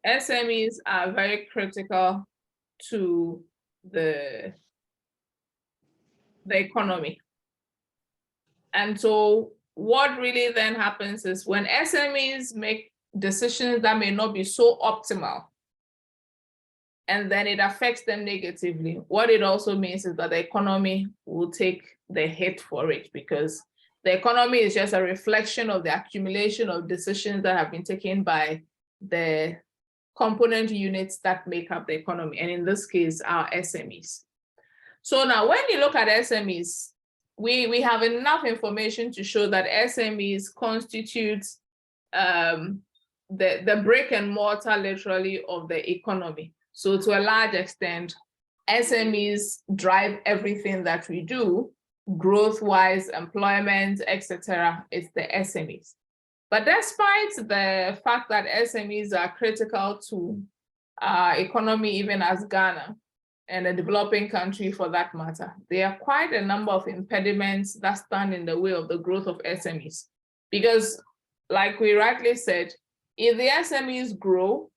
SMEs are very critical to the economy. And so what really then happens is when SMEs make decisions that may not be so optimal, and then it affects them negatively, what it also means is that the economy will take the hit for it, because the economy is just a reflection of the accumulation of decisions that have been taken by the component units that make up the economy, and in this case, our SMEs. So now when you look at SMEs, we have enough information to show that SMEs constitute the brick and mortar, literally, of the economy. So to a large extent, SMEs drive everything that we do, growth-wise, employment, etc. It's the SMEs. But despite the fact that SMEs are critical to our economy, even as Ghana, and a developing country for that matter, there are quite a number of impediments that stand in the way of the growth of SMEs. Because, like we rightly said, if the SMEs grow,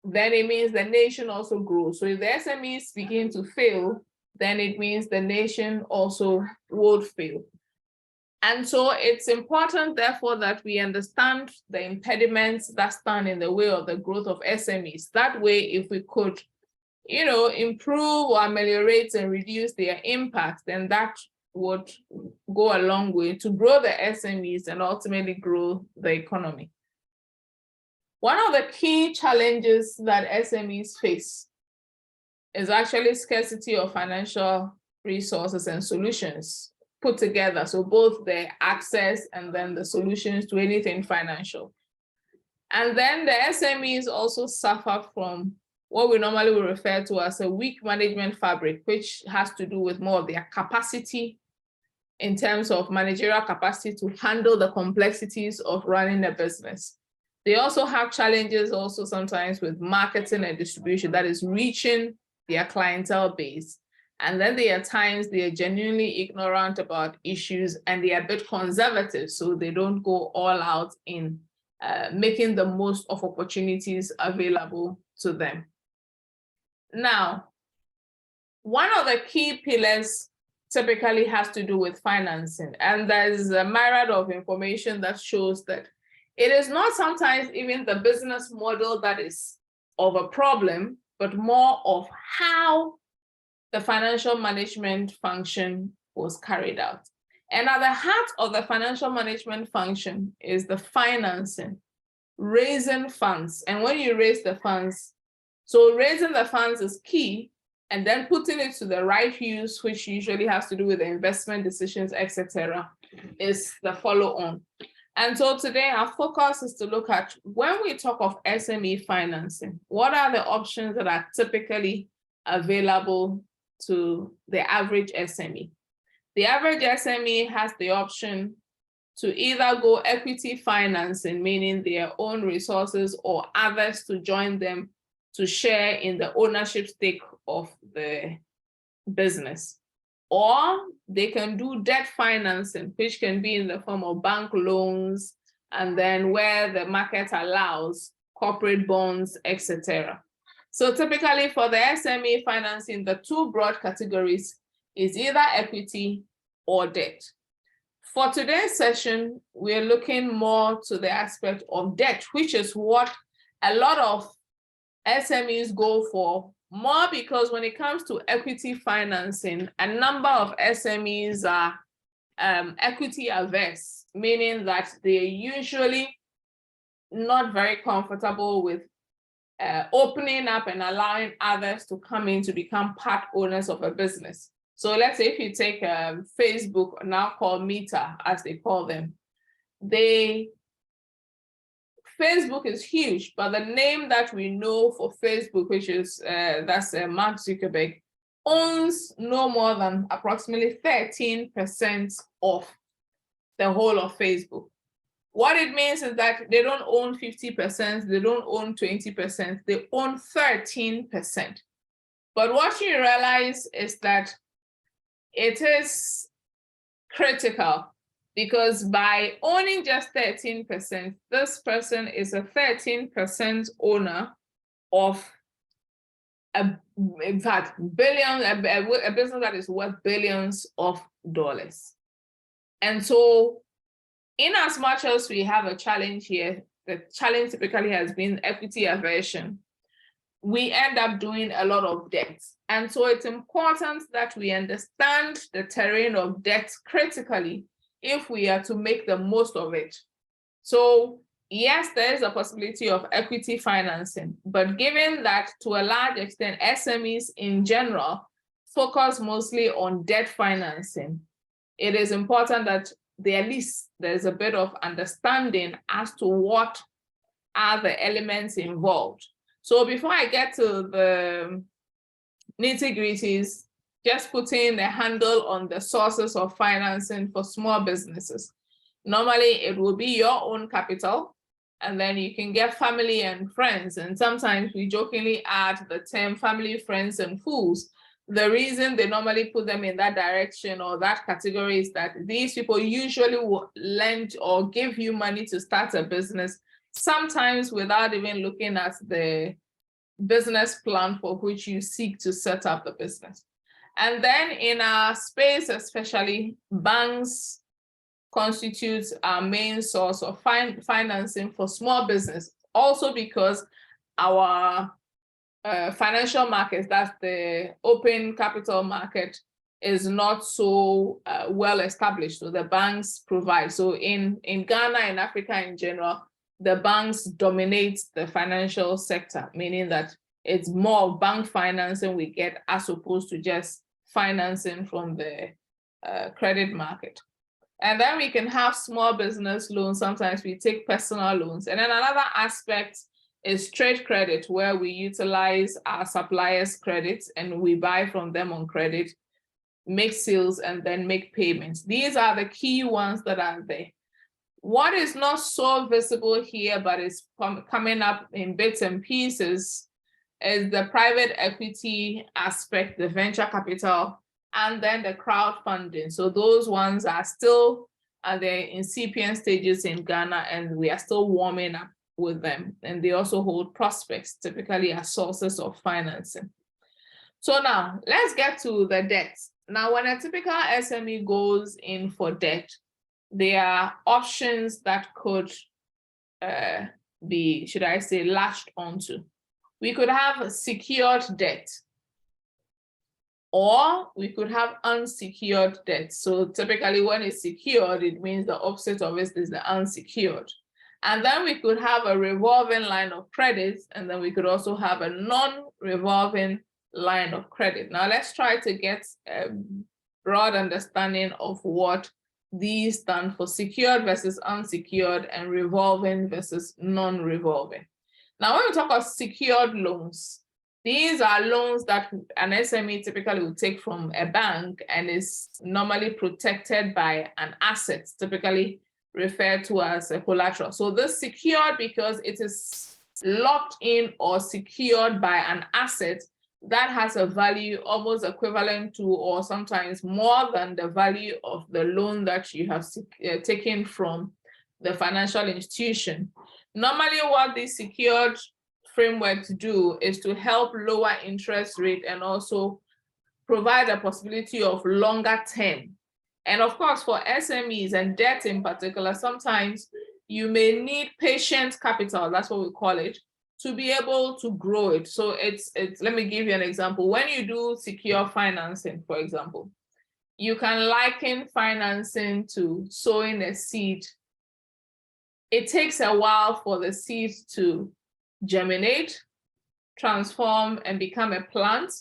then it means the nation also grows. So if the SMEs begin to fail, then it means the nation also would fail. And so it's important, therefore, that we understand the impediments that stand in the way of the growth of SMEs. That way, if we could, improve or ameliorate and reduce their impact, then that would go a long way to grow the SMEs and ultimately grow the economy. One of the key challenges that SMEs face is actually scarcity of financial resources and solutions put together. So both the access and then the solutions to anything financial. And then the SMEs also suffer from what we normally would refer to as a weak management fabric, which has to do with more of their capacity in terms of managerial capacity to handle the complexities of running a business. They also have challenges also sometimes with marketing and distribution, that is reaching their clientele base. And then there are times they are genuinely ignorant about issues and they are a bit conservative, so they don't go all out in making the most of opportunities available to them. Now, one of the key pillars typically has to do with financing, and there's a myriad of information that shows that it is not sometimes even the business model that is of a problem, but more of how the financial management function was carried out. And at the heart of the financial management function is the financing, raising funds. And when you raise the funds, so raising the funds is key, and then putting it to the right use, which usually has to do with the investment decisions, etc., is the follow-on. And so today our focus is to look at, when we talk of SME financing, what are the options that are typically available to the average SME? The average SME has the option to either go equity financing, meaning their own resources or others to join them to share in the ownership stake of the business. Or they can do debt financing, which can be in the form of bank loans, and then where the market allows, corporate bonds, etc. So typically for the SME financing, the two broad categories is either equity or debt. For today's session, we're looking more to the aspect of debt, which is what a lot of SMEs go for, more because when it comes to equity financing, a number of SMEs are equity averse, meaning that they're usually not very comfortable with opening up and allowing others to come in to become part owners of a business. So let's say if you take Facebook, now called Meta, as they call them, Facebook is huge, but the name that we know for Facebook, which is that's Mark Zuckerberg, owns no more than approximately 13% of the whole of Facebook. What it means is that they don't own 50%, they don't own 20%, they own 13%. But what you realize is that it is critical Because by owning just 13%, this person is a 13% owner of in fact, billions, a business that is worth billions of dollars. And so, in as much as we have a challenge here, the challenge typically has been equity aversion. We end up doing a lot of debt. And so it's important that we understand the terrain of debt critically if we are to make the most of it. So yes, there is a possibility of equity financing, but given that to a large extent, SMEs in general focus mostly on debt financing, it is important that at least there's a bit of understanding as to what are the elements involved. So before I get to the nitty-gritties, just putting a handle on the sources of financing for small businesses. Normally, it will be your own capital, and then you can get family and friends. And sometimes we jokingly add the term family, friends, and fools. The reason they normally put them in that direction or that category is that these people usually will lend or give you money to start a business, sometimes without even looking at the business plan for which you seek to set up the business. And then in our space, especially, banks constitute our main source of financing for small business, also because our financial markets, that's the open capital market, is not so well established. So the banks provide. So in Ghana and Africa in general, the banks dominate the financial sector, meaning that it's more bank financing we get as opposed to just financing from the credit market. And then we can have small business loans. Sometimes we take personal loans. And then another aspect is trade credit, where we utilize our suppliers' credits and we buy from them on credit, make sales, and then make payments. These are the key ones that are there. What is not so visible here, but is coming up in bits and pieces, is the private equity aspect, the venture capital, and then the crowdfunding. So those ones are still at the incipient stages in Ghana, and we are still warming up with them. And they also hold prospects, typically as sources of financing. So now let's get to the debt. Now, when a typical SME goes in for debt, there are options that could be, should I say, latched onto. We could have secured debt, or we could have unsecured debt. So typically when it's secured, it means the opposite of it is the unsecured. And then we could have a revolving line of credit, and then we could also have a non-revolving line of credit. Now let's try to get a broad understanding of what these stand for: secured versus unsecured, and revolving versus non-revolving. Now, when we talk about secured loans, these are loans that an SME typically will take from a bank and is normally protected by an asset, typically referred to as a collateral. So this secured because it is locked in or secured by an asset that has a value almost equivalent to, or sometimes more than, the value of the loan that you have taken from the financial institution. Normally, what these secured frameworks do is to help lower interest rate and also provide a possibility of longer term. And of course, for SMEs and debt in particular, sometimes you may need patient capital, that's what we call it, to be able to grow it. So it's let me give you an example. When you do secure financing, for example, you can liken financing to sowing a seed. It takes a while for the seed to germinate, transform, and become a plant.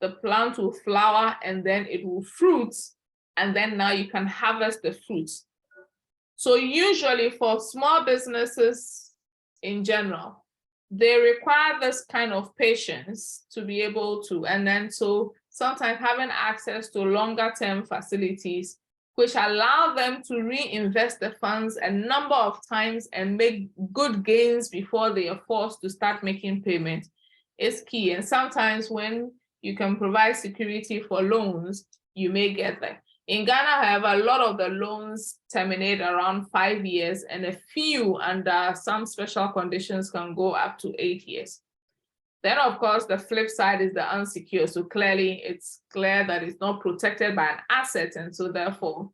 The plant will flower, and then it will fruit, and then now you can harvest the fruits. So usually for small businesses in general, they require this kind of patience to be able to, and then so sometimes having access to longer term facilities, which allow them to reinvest the funds a number of times and make good gains before they are forced to start making payments, is key. And sometimes when you can provide security for loans, you may get that. In Ghana, however, a lot of the loans terminate around 5 years, and a few under some special conditions can go up to 8 years. Then, of course, the flip side is the unsecured. So clearly, it's clear that it's not protected by an asset, and so therefore,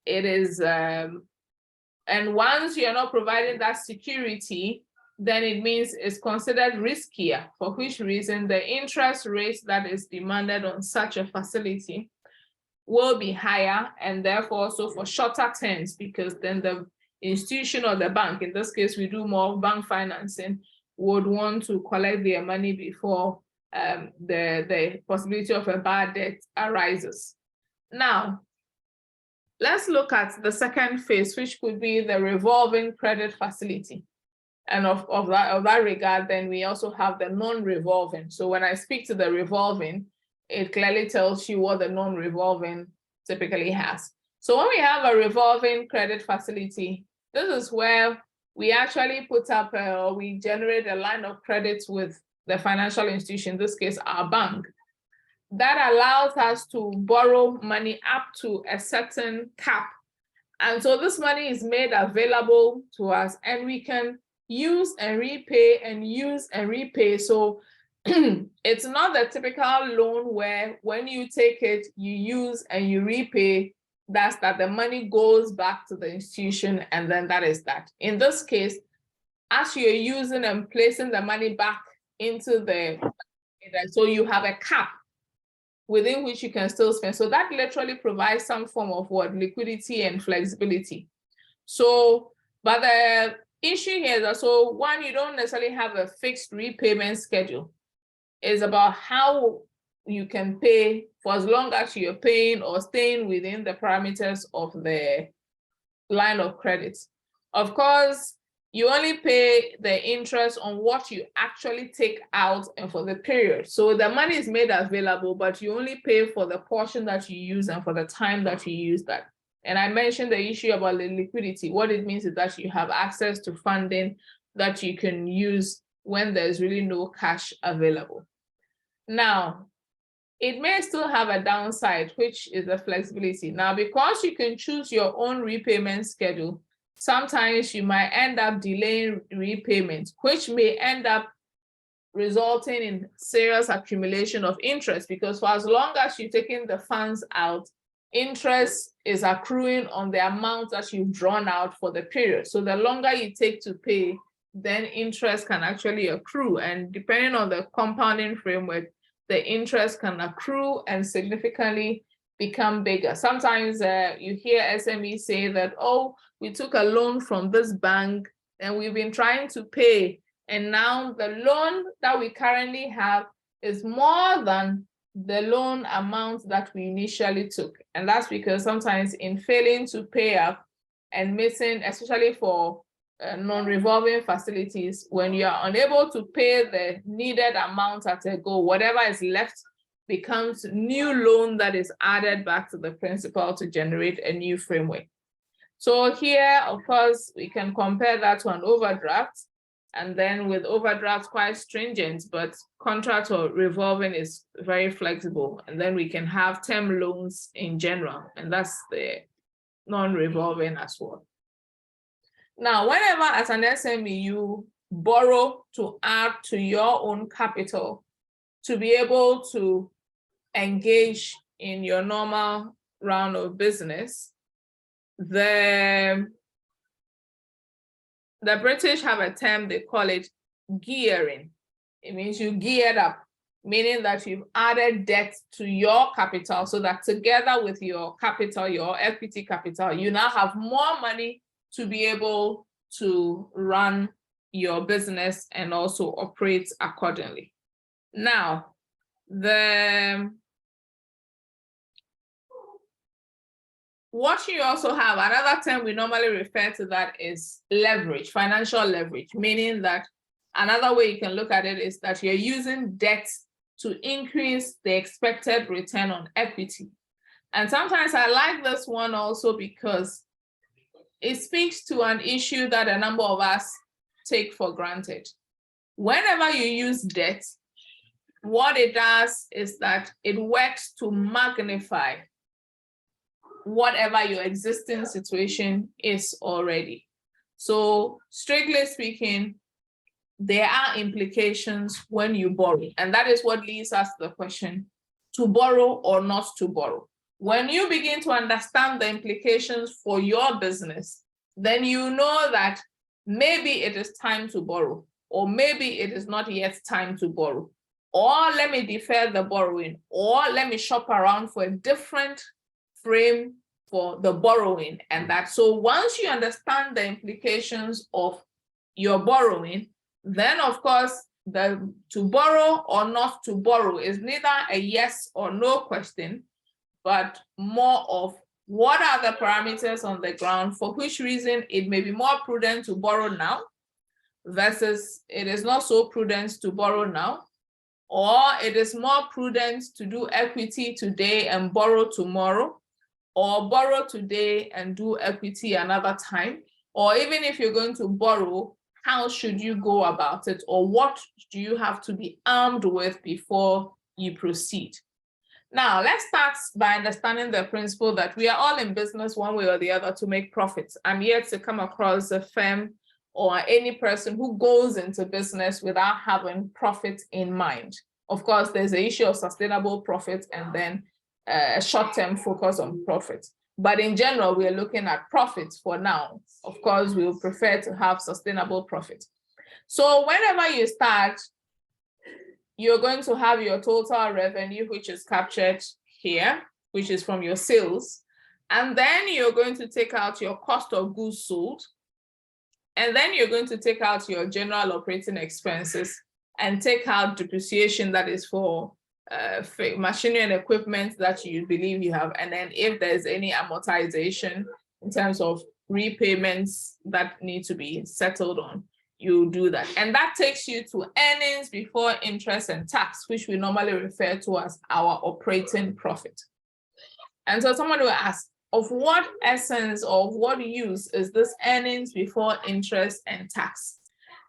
it is. And once you're not providing that security, then it means it's considered riskier, for which reason the interest rate that is demanded on such a facility will be higher, and therefore also for shorter terms, because then the institution or the bank, in this case, we do more bank financing, would want to collect their money before the possibility of a bad debt arises. Now, let's look at the second phase, which could be the revolving credit facility. And of that regard, then we also have the non-revolving. So when I speak to the revolving, it clearly tells you what the non-revolving typically has. So when we have a revolving credit facility, this is where we actually put up or we generate a line of credit with the financial institution, in this case, our bank, that allows us to borrow money up to a certain cap. And so this money is made available to us, and we can use and repay and use and repay. So it's not the typical loan where when you take it, you use and you repay. That's that the money goes back to the institution, and then that is that. In this case, as you're using and placing the money back into so you have a cap within which you can still spend. So that literally provides some form of liquidity and flexibility. So, but the issue here is that, so one, you don't necessarily have a fixed repayment schedule. It's about how you can pay for as long as you're paying or staying within the parameters of the line of credit. Of course, you only pay the interest on what you actually take out and for the period. So the money is made available, but you only pay for the portion that you use and for the time that you use that. And I mentioned the issue about the liquidity. What it means is that you have access to funding that you can use when there's really no cash available. Now, it may still have a downside, which is the flexibility. Now, because you can choose your own repayment schedule, sometimes you might end up delaying repayment, which may end up resulting in serious accumulation of interest, because for as long as you're taking the funds out, interest is accruing on the amount that you've drawn out for the period. So the longer you take to pay, then interest can actually accrue. And depending on the compounding framework, the interest can accrue and significantly become bigger. Sometimes you hear SMEs say that, oh, we took a loan from this bank and we've been trying to pay, and now the loan that we currently have is more than the loan amount that we initially took. And that's because sometimes in failing to pay up and missing, especially for non-revolving facilities, when you are unable to pay the needed amount at a go, whatever is left becomes new loan that is added back to the principal to generate a new framework. So here, of course, we can compare that to an overdraft, and then with overdraft quite stringent, but contract or revolving is very flexible. And then we can have term loans in general, and that's the non-revolving as well. Now, whenever as an SME you borrow to add to your own capital to be able to engage in your normal round of business, the British have a term, they call it gearing. It means you geared up, meaning that you've added debt to your capital so that together with your capital, your equity capital, you now have more money to be able to run your business and also operate accordingly. Now, what you also have, another term we normally refer to that is leverage, financial leverage, meaning that another way you can look at it is that you're using debt to increase the expected return on equity. And sometimes I like this one also because it speaks to an issue that a number of us take for granted. Whenever you use debt, what it does is that it works to magnify whatever your existing situation is already. So strictly speaking, there are implications when you borrow, and that is what leads us to the question, to borrow or not to borrow. When you begin to understand the implications for your business, then you know that maybe it is time to borrow, or maybe it is not yet time to borrow, or let me defer the borrowing, or let me shop around for a different frame for the borrowing. And that, so once you understand the implications of your borrowing, then of course, the to borrow or not to borrow is neither a yes or no question, but more of what are the parameters on the ground for which reason it may be more prudent to borrow now versus it is not so prudent to borrow now, or it is more prudent to do equity today and borrow tomorrow, or borrow today and do equity another time, or even if you're going to borrow, how should you go about it, or what do you have to be armed with before you proceed? Now, let's start by understanding the principle that we are all in business one way or the other to make profits. I'm yet to come across a firm or any person who goes into business without having profit in mind. Of course, there's the issue of sustainable profit and then a short-term focus on profit. But in general, we are looking at profits for now. Of course, we would prefer to have sustainable profit. So whenever you start, you're going to have your total revenue, which is captured here, which is from your sales. And then you're going to take out your cost of goods sold. And then you're going to take out your general operating expenses and take out depreciation that is for machinery and equipment that you believe you have. And then if there's any amortization in terms of repayments that need to be settled on, you do that. And that takes you to earnings before interest and tax, which we normally refer to as our operating profit. And so someone will ask, of what essence or of what use is this earnings before interest and tax?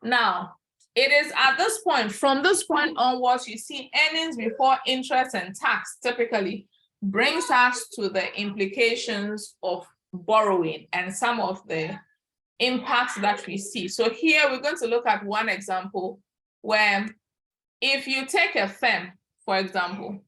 Now, it is at this point, from this point onwards, you see earnings before interest and tax typically brings us to the implications of borrowing and some of the impacts that we see. So here we're going to look at one example where if you take a firm, for example,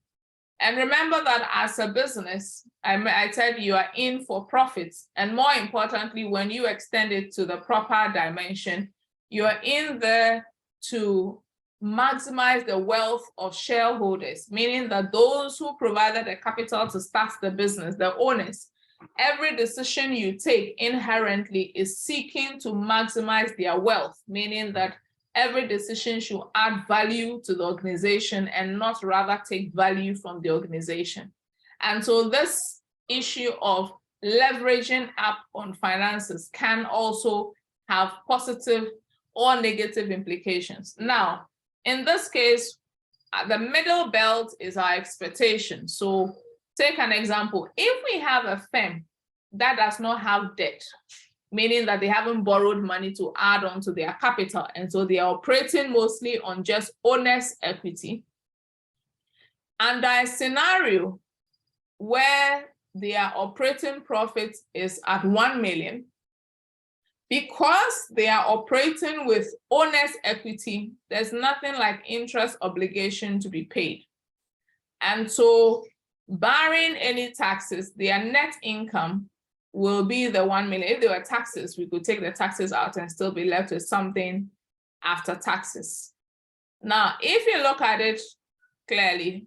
and remember that as a business, I said you are in for profits. And more importantly, when you extend it to the proper dimension, you're in there to maximize the wealth of shareholders, meaning that those who provided the capital to start the business, the owners, every decision you take inherently is seeking to maximize their wealth, meaning that every decision should add value to the organization and not rather take value from the organization. And so this issue of leveraging up on finances can also have positive or negative implications. Now, in this case, the middle belt is our expectation. So take an example. If we have a firm that does not have debt, meaning that they haven't borrowed money to add on to their capital, and so they are operating mostly on just owner's equity, under a scenario where their operating profit is at 1 million, because they are operating with owner's equity, there's nothing like interest obligation to be paid. And so barring any taxes, their net income will be the 1 million. If there were taxes, we could take the taxes out and still be left with something after taxes. Now, if you look at it clearly,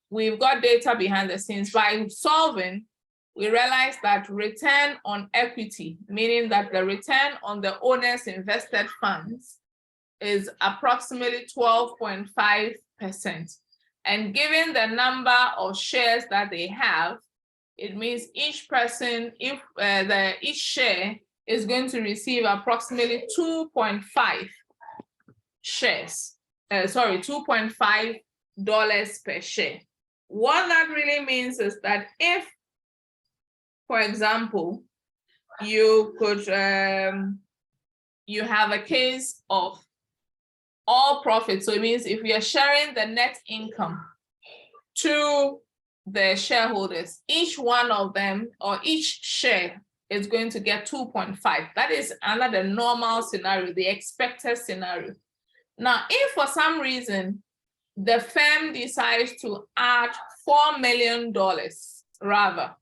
we've got data behind the scenes. By solving, we realize that return on equity, meaning that the return on the owner's invested funds, is approximately 12.5%. And given the number of shares that they have, it means each person, if each share is going to receive approximately 2.5 shares, $2.5 per share. What that really means is that if, for example, you could, you have a case of all profits. So it means if we are sharing the net income to the shareholders, each one of them or each share is going to get 2.5. That is under the normal scenario, the expected scenario. Now, if for some reason the firm decides to add $4 million rather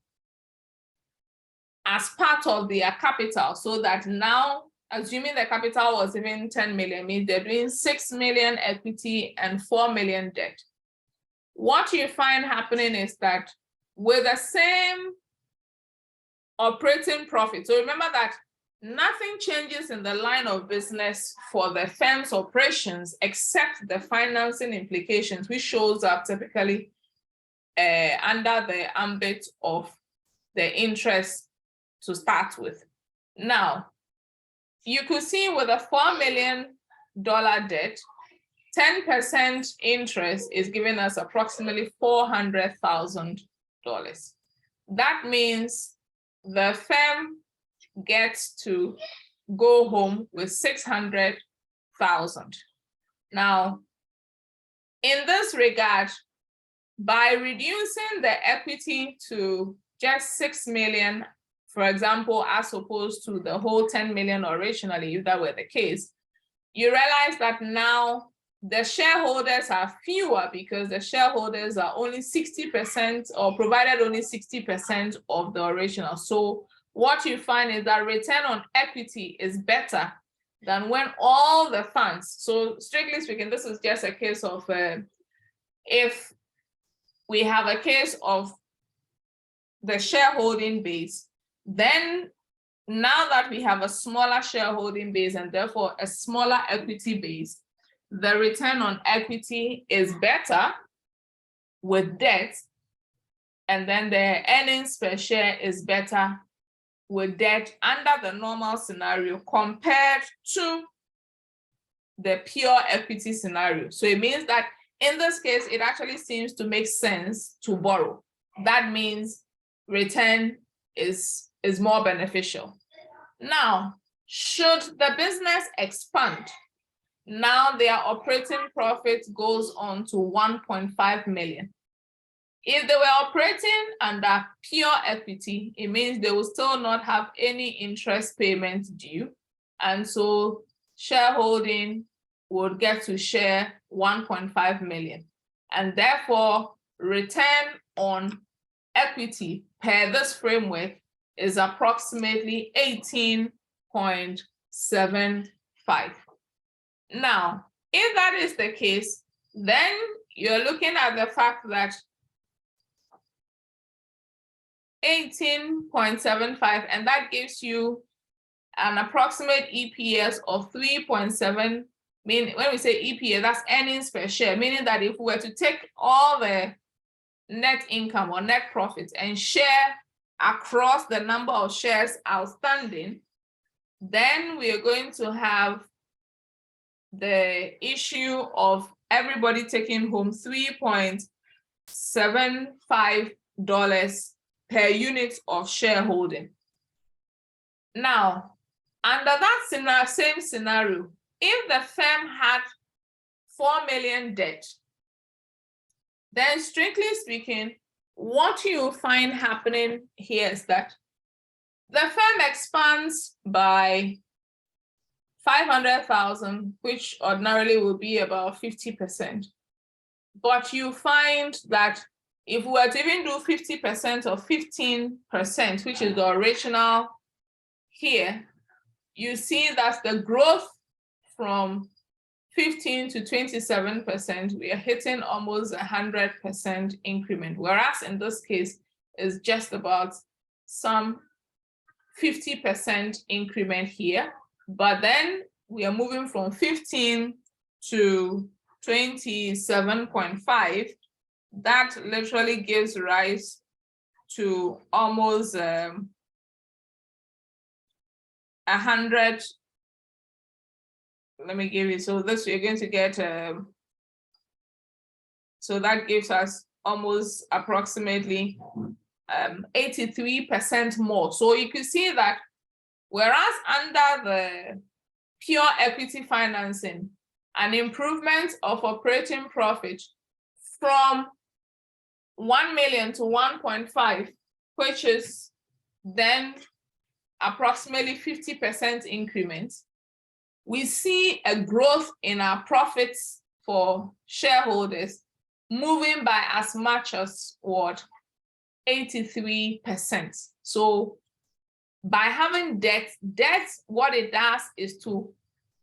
as part of their capital, so that now, assuming the capital was even 10 million, means they're doing 6 million equity and 4 million debt. What you find happening is that with the same operating profit, so remember that nothing changes in the line of business for the firm's operations except the financing implications, which shows up typically under the ambit of the interest to start with. Now, you could see with a $4 million debt, 10% interest is giving us approximately $400,000. That means the firm gets to go home with $600,000. Now, in this regard, by reducing the equity to just 6 million, for example, as opposed to the whole 10 million originally, if that were the case, you realize that now the shareholders are fewer because the shareholders are only 60% or provided only 60% of the original. So what you find is that return on equity is better than when all the funds, so strictly speaking, this is just a case of if we have a case of the shareholding base, then now that we have a smaller shareholding base and therefore a smaller equity base, the return on equity is better with debt, and then the earnings per share is better with debt under the normal scenario compared to the pure equity scenario. So it means that in this case, it actually seems to make sense to borrow. That means return is more beneficial. Now, should the business expand, now their operating profit goes on to 1.5 million. If they were operating under pure equity, it means they will still not have any interest payment due. And so shareholding would get to share 1.5 million. And therefore, return on equity per this framework is approximately 18.75. Now, if that is the case, then you're looking at the fact that 18.75, and that gives you an approximate EPS of 3.7. Mean when we say EPS, that's earnings per share, meaning that if we were to take all the net income or net profits and share across the number of shares outstanding, then we are going to have the issue of everybody taking home $3.75 per unit of shareholding. Now, under that same scenario, if the firm had 4 million debt, then strictly speaking, what you find happening here is that the firm expands by 500,000, which ordinarily will be about 50%. But you find that if we were to even do 50% of 15%, which is the original here, you see that the growth from 15 to 27%, we are hitting almost 100% increment, whereas in this case, is just about some 50% increment here. But then we are moving from 15 to 27.5. That literally gives rise to almost 100. Let me give you, so this you're going to get, so that gives us almost approximately 83% more. So you can see that whereas under the pure equity financing, an improvement of operating profit from 1 million to 1.5, which is then approximately 50% increment, we see a growth in our profits for shareholders moving by as much as what? 83%. So by having debt, what it does is to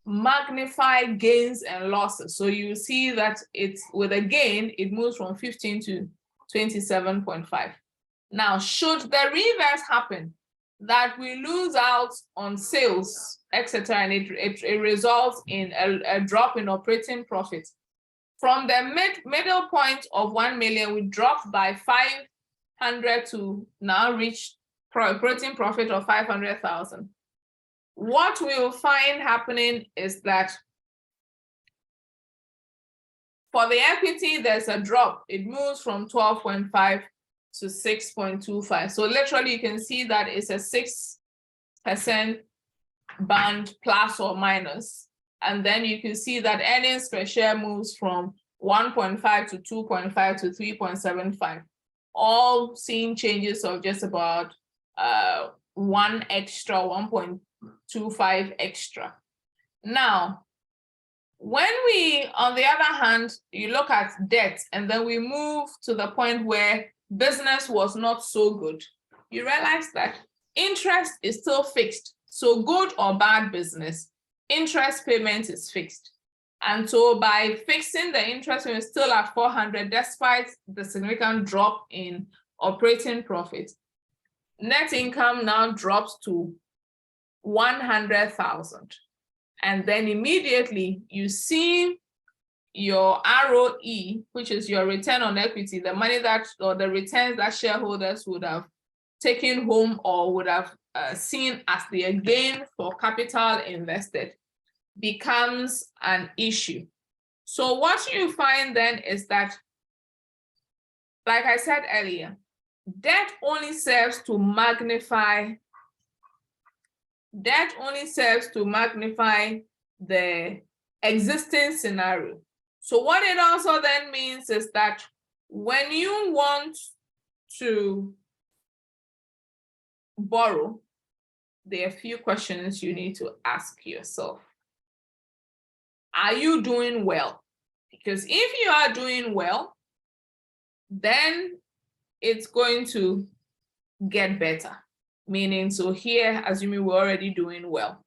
magnify gains and losses. So you see that it's with a gain, it moves from 15 to 27.5. Now, should the reverse happen, that we lose out on sales, etc., and it results in a drop in operating profit, from the middle point of 1 million, we dropped by 500 to now reach operating profit of 500,000. What we will find happening is that for the equity, there's a drop. It moves from 12.5 to 6.25. So literally you can see that it's a 6% band plus or minus. And then you can see that earnings per share moves from 1.5 to 2.5 to 3.75, all seeing changes of just about 1.25 extra. Now, when we, on the other hand, you look at debt and then we move to the point where business was not so good, you realize that interest is still fixed. So good or bad business, interest payment is fixed. And so by fixing the interest, we're still at 400, despite the significant drop in operating profit. Net income now drops to 100,000. And then immediately you see your ROE, which is your return on equity, the money that, or the returns that shareholders would have taken home or would have seen as their gain for capital invested, becomes an issue. So what you find then is that, like I said earlier, debt only serves to magnify the existing scenario. So what it also then means is that when you want to borrow, there are a few questions you need to ask yourself. Are you doing well? Because if you are doing well, then it's going to get better. Meaning, so here, assuming we're already doing well,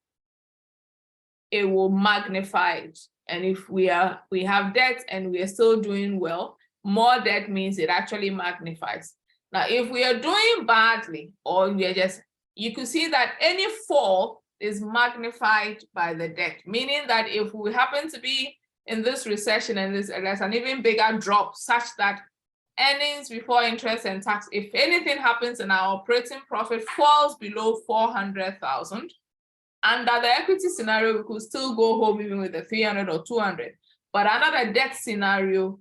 it will magnify it. And if we have debt and we are still doing well, more debt means it actually magnifies. Now, if we are doing badly, or we are just, you could see that any fall is magnified by the debt, meaning that if we happen to be in this recession and there's an even bigger drop such that earnings before interest and tax, if anything happens and our operating profit falls below 400,000, under the equity scenario, we could still go home even with the 300 or 200. But another debt scenario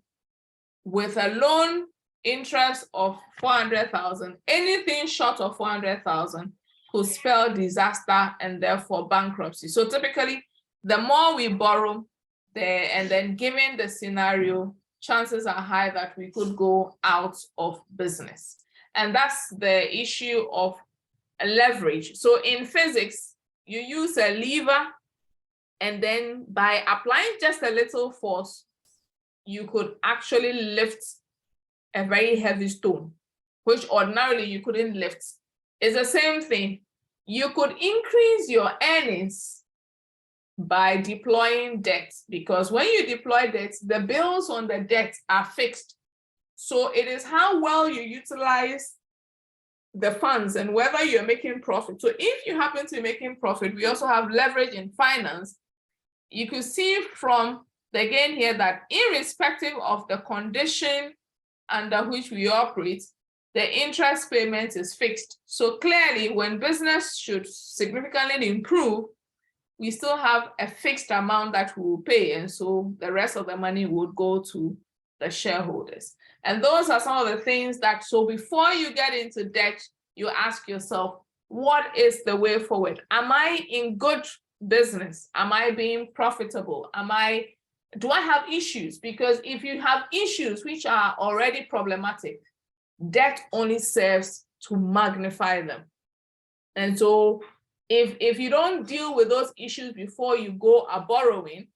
with a loan interest of 400,000, anything short of 400,000 could spell disaster and therefore bankruptcy. So typically, the more we borrow, and then given the scenario, chances are high that we could go out of business. And that's the issue of leverage. So in physics, you use a lever, and then by applying just a little force, you could actually lift a very heavy stone, which ordinarily you couldn't lift. It's the same thing. You could increase your earnings by deploying debt, because when you deploy debt, the bills on the debt are fixed. So it is how well you utilize the funds and whether you're making profit. So if you happen to be making profit, we also have leverage in finance. You could see from the gain here that irrespective of the condition under which we operate, the interest payment is fixed. So clearly, when business should significantly improve, we still have a fixed amount that we will pay. And so the rest of the money would go to the shareholders. And those are some of the things that, so before you get into debt, you ask yourself, what is the way forward? Am I in good business? Am I being profitable? Do I have issues? Because if you have issues which are already problematic, Debt only serves to magnify them. And so if you don't deal with those issues before you go a borrowing,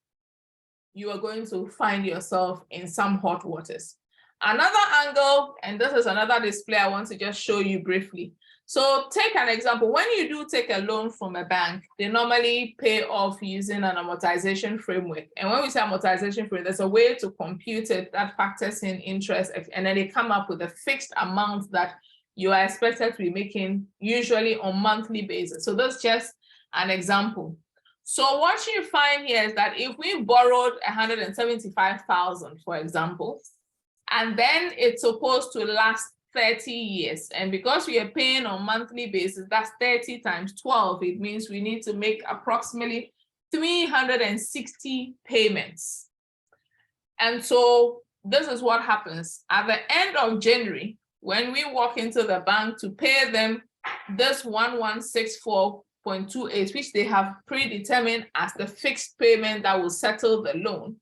you are going to find yourself in some hot waters. Another angle, and this is another display I want to just show you briefly. So take an example. When you do take a loan from a bank, they normally pay off using an amortization framework. And when we say amortization framework, there's a way to compute it that factors in interest, and then they come up with a fixed amount that you are expected to be making, usually on monthly basis. So that's just an example. So what you find here is that if we borrowed 175,000, for example, and then it's supposed to last 30 years, and because we are paying on monthly basis, that's 30 times 12. It means we need to make approximately 360 payments. And so this is what happens at the end of January, when we walk into the bank to pay them this 1164.28, which they have predetermined as the fixed payment that will settle the loan.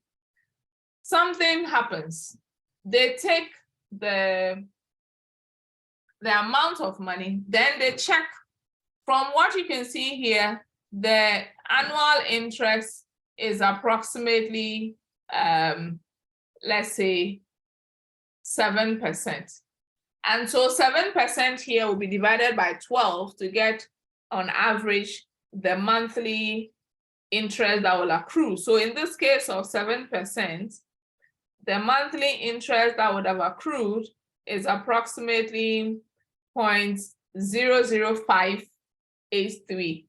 Something happens. They take the amount of money, then they check. From what you can see here, the annual interest is approximately, let's say, 7%. And so 7% here will be divided by 12 to get, on average, the monthly interest that will accrue. So in this case of 7%, the monthly interest that would have accrued is approximately 0.00583.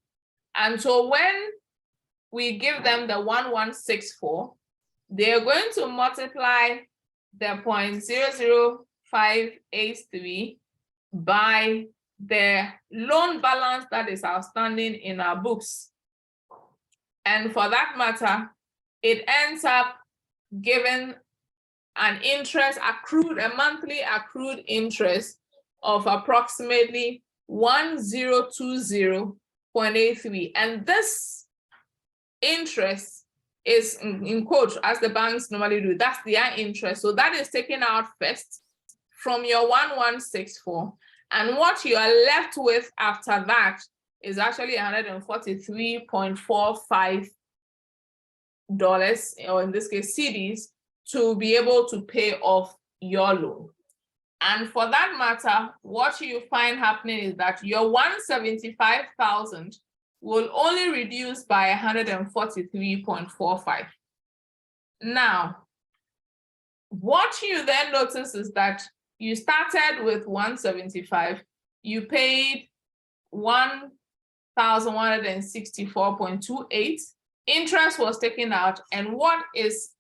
And so when we give them the 1164, they're going to multiply the 0.00583 by the loan balance that is outstanding in our books. And for that matter, it ends up giving an interest accrued, a monthly accrued interest of approximately 1020.83. And this interest is in quotes, as the banks normally do, that's their interest. So that is taken out first from your 1164. And what you are left with after that is actually $143.45, or in this case, cedis, to be able to pay off your loan. And for that matter, what you find happening is that your 175,000 will only reduce by 143.45. Now, what you then notice is that you started with 175, you paid 1,164.28, interest was taken out, and what is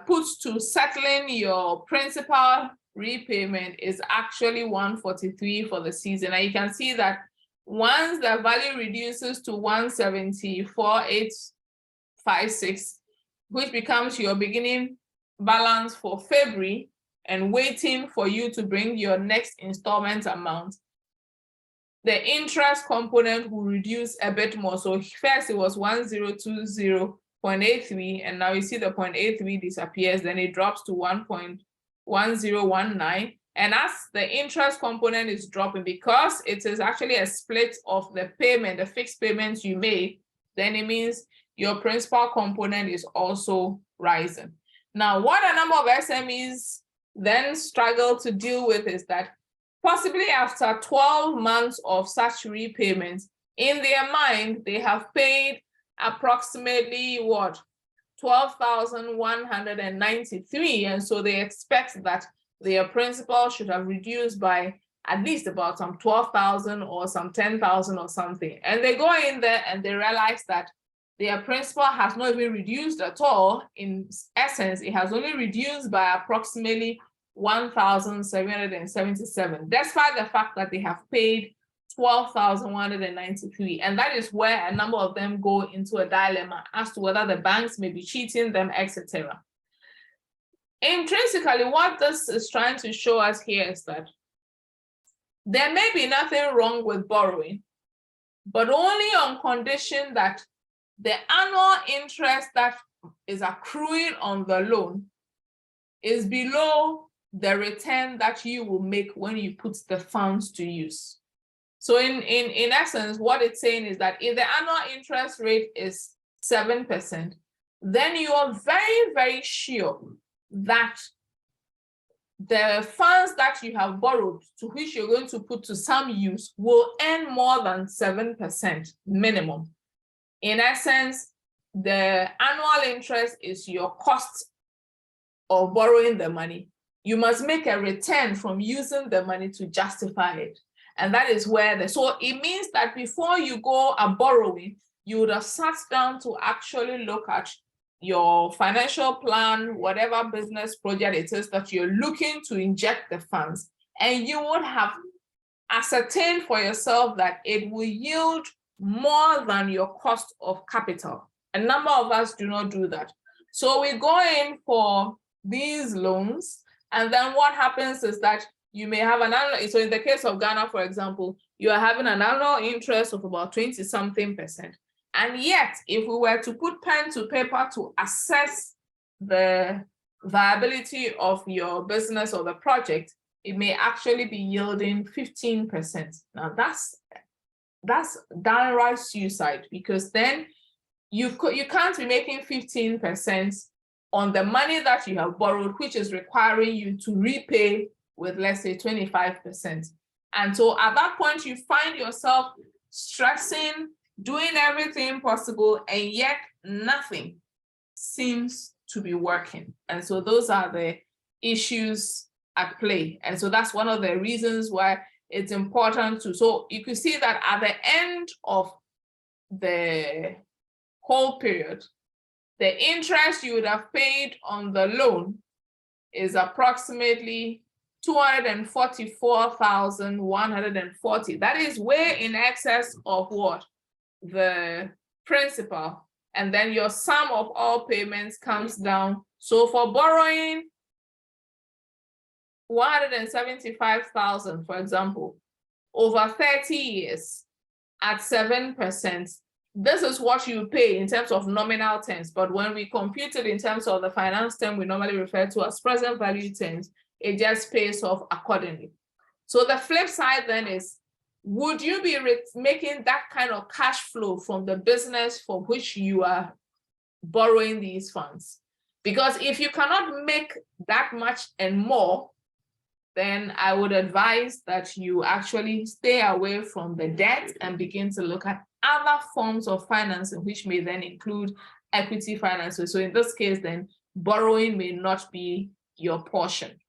put to settling your principal repayment is actually 143 for the season. And you can see that once the value reduces to 174,856, which becomes your beginning balance for February, and waiting for you to bring your next installment amount, the interest component will reduce a bit more. So first it was 1020.83, and now you see the 0.83 disappears, then it drops to 1.1019. And as the interest component is dropping, because it is actually a split of the payment, the fixed payments you make, then it means your principal component is also rising. Now, what a number of SMEs then struggle to deal with is that possibly after 12 months of such repayments, in their mind, they have paid approximately what? 12,193. And so they expect that their principal should have reduced by at least about some 12,000 or some 10,000 or something. And they go in there and they realize that their principal has not even reduced at all. In essence, it has only reduced by approximately 1,777, despite the fact that they have paid 12,193. And that is where a number of them go into a dilemma as to whether the banks may be cheating them, etc. Intrinsically, what this is trying to show us here is that there may be nothing wrong with borrowing, but only on condition that the annual interest that is accruing on the loan is below the return that you will make when you put the funds to use. So in essence, what it's saying is that if the annual interest rate is 7%, then you are very, very sure that the funds that you have borrowed, to which you're going to put to some use, will earn more than 7% minimum. In essence, the annual interest is your cost of borrowing the money. You must make a return from using the money to justify it. And that is where so it means that before you go borrowing, you would have sat down to actually look at your financial plan, whatever business project it is that you're looking to inject the funds, and you would have ascertained for yourself that it will yield more than your cost of capital. A number of us do not do that. So we go in for these loans, and then what happens is that you may have an annual, so in the case of Ghana, for example, you are having an annual interest of about 20-something%. And yet, if we were to put pen to paper to assess the viability of your business or the project, it may actually be yielding 15%. Now that's downright suicide, because then you can't be making 15% on the money that you have borrowed, which is requiring you to repay with, let's say, 25%. And so at that point, you find yourself stressing, doing everything possible, and yet nothing seems to be working. And so those are the issues at play. And so that's one of the reasons why it's important to, so you can see that at the end of the whole period, the interest you would have paid on the loan is approximately 244,140. That is way in excess of what? The principal. And then your sum of all payments comes down. So for borrowing 175,000, for example, over 30 years at 7%, this is what you pay in terms of nominal terms. But when we compute it in terms of the finance term we normally refer to as present value terms, it just pays off accordingly. So the flip side then is, would you be making that kind of cash flow from the business for which you are borrowing these funds? Because if you cannot make that much and more, then I would advise that you actually stay away from the debt and begin to look at other forms of financing, which may then include equity financing. So in this case, then borrowing may not be your portion.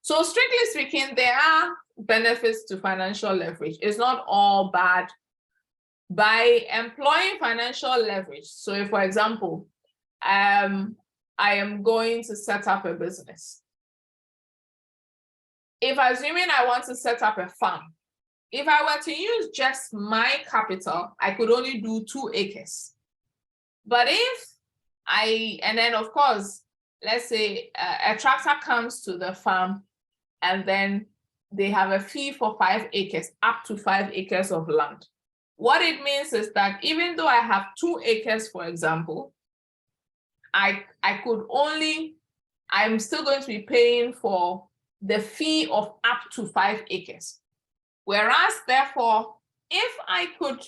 So strictly speaking, there are benefits to financial leverage. It's not all bad. By employing financial leverage, so if, for example, I am going to set up a business. If assuming I want to set up a farm, if I were to use just my capital, I could only do 2 acres. But if and then of course, let's say a tractor comes to the farm and then they have a fee for 5 acres, up to 5 acres of land. What it means is that even though I have 2 acres, for example, I'm still going to be paying for the fee of up to 5 acres. Whereas, therefore, if I could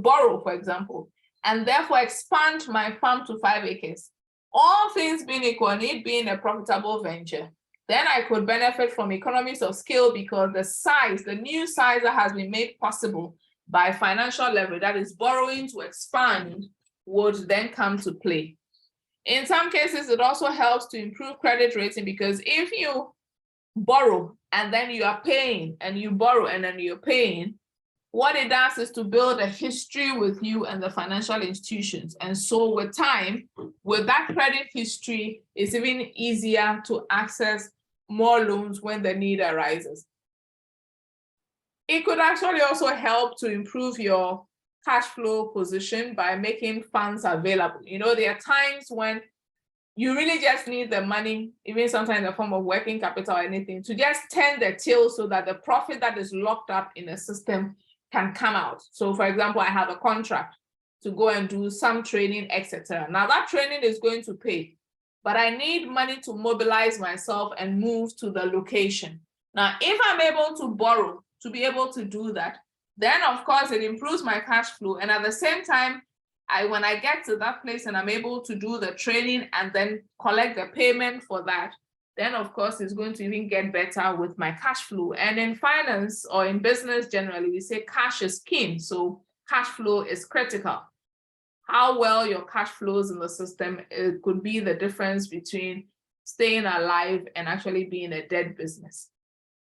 borrow, for example, and therefore expand my farm to 5 acres, all things being equal, it being a profitable venture, then I could benefit from economies of scale, because the new size that has been made possible by financial leverage, that is borrowing to expand, would then come to play. In some cases, it also helps to improve credit rating, because if you borrow and then you are paying, and you borrow and then you're paying, what it does is to build a history with you and the financial institutions. And so with time, with that credit history, it's even easier to access more loans when the need arises. It could actually also help to improve your cash flow position by making funds available. You know, there are times when you really just need the money, even sometimes in the form of working capital or anything, to just turn the till so that the profit that is locked up in a system can come out. So for example, I have a contract to go and do some training, etc. Now that training is going to pay. but I need money to mobilize myself and move to the location. Now, if I'm able to borrow to be able to do that, then of course it improves my cash flow. And at the same time, when I get to that place and I'm able to do the training and then collect the payment for that, then of course it's going to even get better with my cash flow. And in finance or in business generally, we say cash is king. So cash flow is critical. How well your cash flows in the system, it could be the difference between staying alive and actually being a dead business.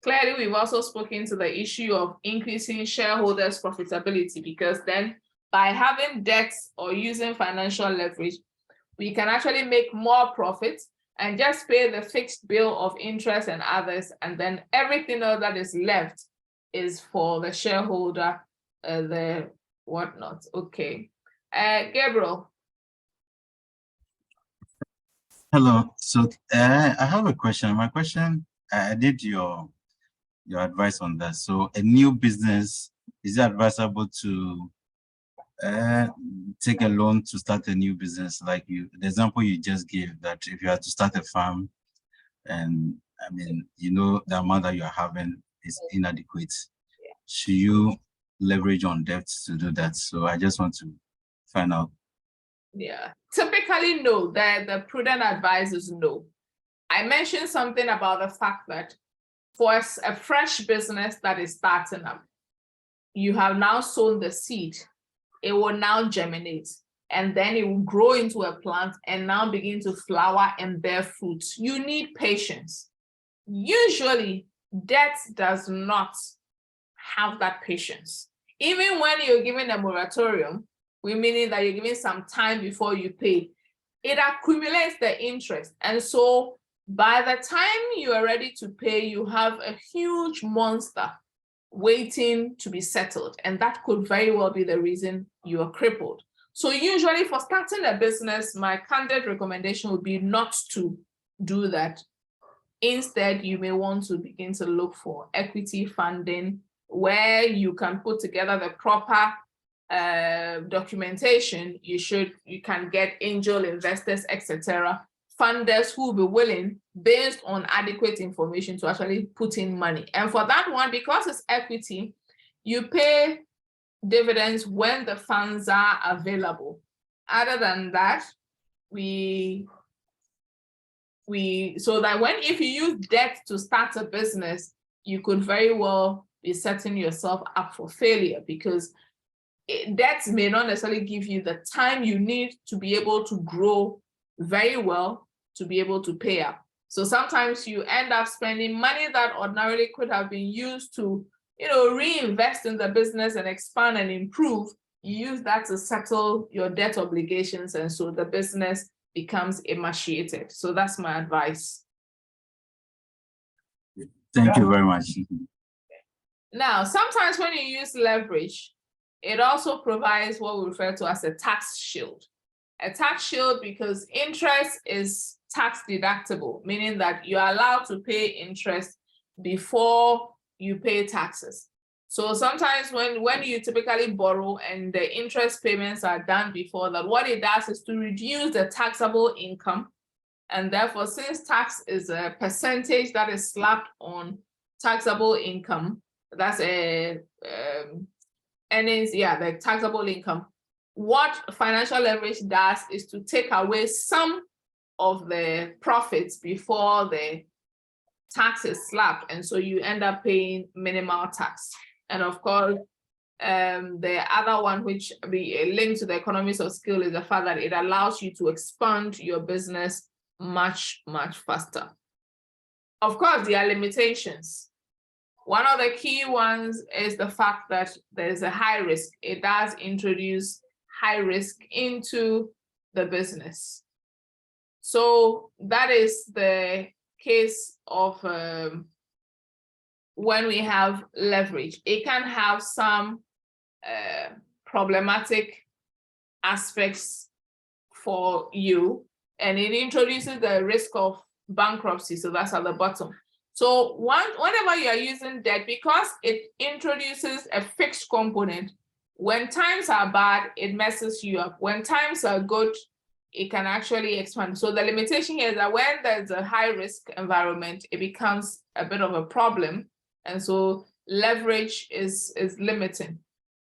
Clearly, we've also spoken to the issue of increasing shareholders' profitability, because then by having debts or using financial leverage, we can actually make more profit and just pay the fixed bill of interest and others, and then everything else that is left is for the shareholder, the whatnot. Okay. Gabriel. Hello. So I have a question. My question, I did your advice on that. So a new business, is it advisable to take a loan to start a new business? Like the example you just gave, that if you have to start a farm and I mean, the amount that you're having is inadequate, should you leverage on debt to do that? So I just want to find out. Yeah, typically no, the prudent advice is no. I mentioned something about the fact that for a fresh business that is starting up, you have now sown the seed. It will now germinate, and then it will grow into a plant and now begin to flower and bear fruit. You need patience. Usually, debt does not have that patience. Even when you're given a moratorium, meaning that you're giving some time before you pay, it accumulates the interest. And so by the time you are ready to pay, you have a huge monster waiting to be settled. And that could very well be the reason you are crippled. So usually for starting a business, my candid recommendation would be not to do that. Instead, you may want to begin to look for equity funding where you can put together the proper documentation. You can get angel investors, etc., funders who will be willing, based on adequate information, to actually put in money. And for that one, because it's equity, you pay dividends when the funds are available. Other than that, so that if you use debt to start a business, you could very well be setting yourself up for failure, because debt may not necessarily give you the time you need to be able to grow very well to be able to pay up. So sometimes you end up spending money that ordinarily could have been used to, reinvest in the business and expand and improve. You use that to settle your debt obligations, and so the business becomes emaciated. So that's my advice. Thank you very much. Now, sometimes when you use leverage, it also provides what we refer to as a tax shield. A tax shield because interest is tax deductible, meaning that you are allowed to pay interest before you pay taxes. So sometimes when you typically borrow and the interest payments are done before that, what it does is to reduce the taxable income. And therefore, since tax is a percentage that is slapped on taxable income, that's the taxable income. What financial leverage does is to take away some of the profits before the tax is slapped, and so you end up paying minimal tax. And of course, the other one, which be linked to the economies of scale, is the fact that it allows you to expand your business much, much faster. Of course, there are limitations. One of the key ones is the fact that there's a high risk. It does introduce high risk into the business. So that is the case of when we have leverage. It can have some problematic aspects for you, and it introduces the risk of bankruptcy. So that's at the bottom. So whenever you are using debt, because it introduces a fixed component, when times are bad, it messes you up. When times are good, it can actually expand. So the limitation here is that when there's a high risk environment, it becomes a bit of a problem. And so leverage is limiting.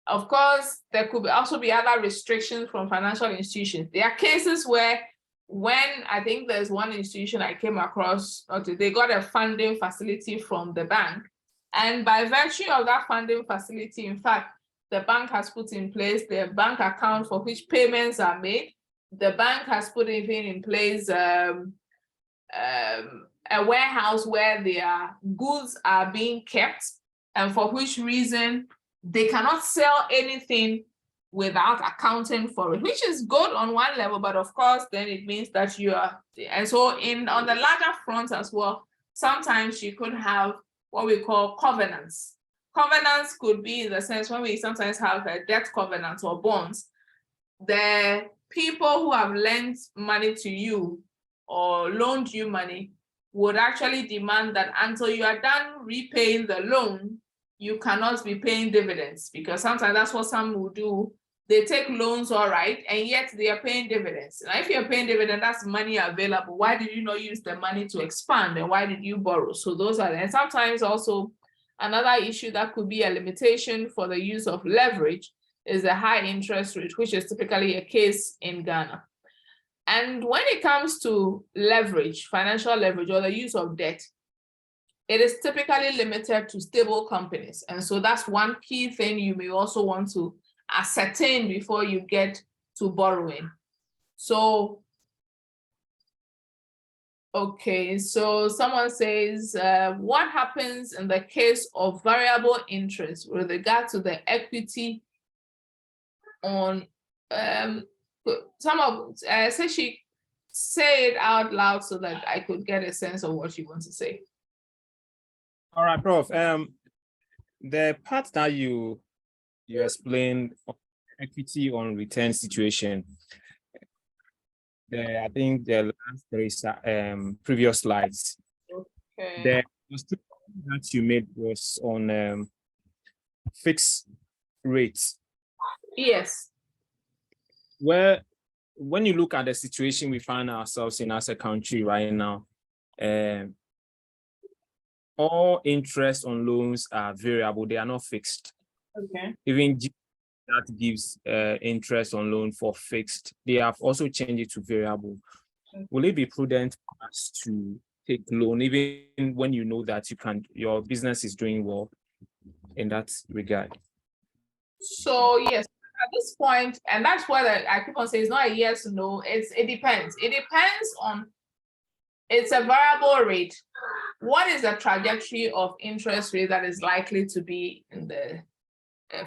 Of course, there could also be other restrictions from financial institutions. There are cases where when I think there's one institution I came across, they got a funding facility from the bank. And by virtue of that funding facility, in fact, the bank has put in place the bank account for which payments are made. The bank has put even in place a warehouse where their goods are being kept, and for which reason they cannot sell anything without accounting for it, which is good on one level, but of course, then it means that you are, and so on the larger front as well, sometimes you could have what we call covenants. Covenants could be in the sense when we sometimes have a debt covenant or bonds, the people who have lent money to you or loaned you money would actually demand that until you are done repaying the loan, you cannot be paying dividends, because sometimes that's what some will do. They take loans, all right, and yet they are paying dividends. Now, if you're paying dividend, that's money available. Why did you not use the money to expand, and why did you borrow? So those are, and sometimes also another issue that could be a limitation for the use of leverage is a high interest rate, which is typically a case in Ghana. And when it comes to leverage, financial leverage, or the use of debt, it is typically limited to stable companies. And so that's one key thing you may also want to ascertain before you get to borrowing. So, okay, so someone says, what happens in the case of variable interest with regard to the equity on, say she say it out loud so that I could get a sense of what you want to say. All right, Prof. The part that you explained, equity on return situation, I think the last three previous slides, Okay. the statement that you made was on fixed rates. Yes. Where, when you look at the situation we find ourselves in as a country right now, all interest on loans are variable, they are not fixed. Okay. Even that gives interest on loan for fixed, they have also changed it to variable. Will it be prudent for us to take loan even when you know that your business is doing well in that regard? So yes, at this point, and that's why I keep on saying it's not a yes or no, it depends. It depends on, it's a variable rate. What is the trajectory of interest rate that is likely to be in the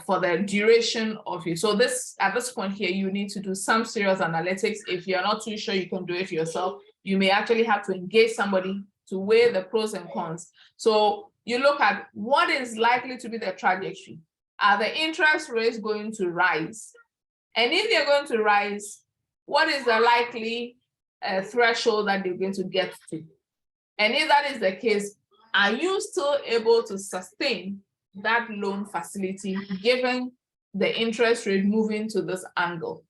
for the duration of it? So this, at this point here, you need to do some serious analytics. If you're not too sure you can do it yourself, you may actually have to engage somebody to weigh the pros and cons. So you look at what is likely to be the trajectory. Are the interest rates going to rise? And if they're going to rise, what is the likely threshold that they're going to get to? And if that is the case, are you still able to sustain that loan facility given the interest rate moving to this angle?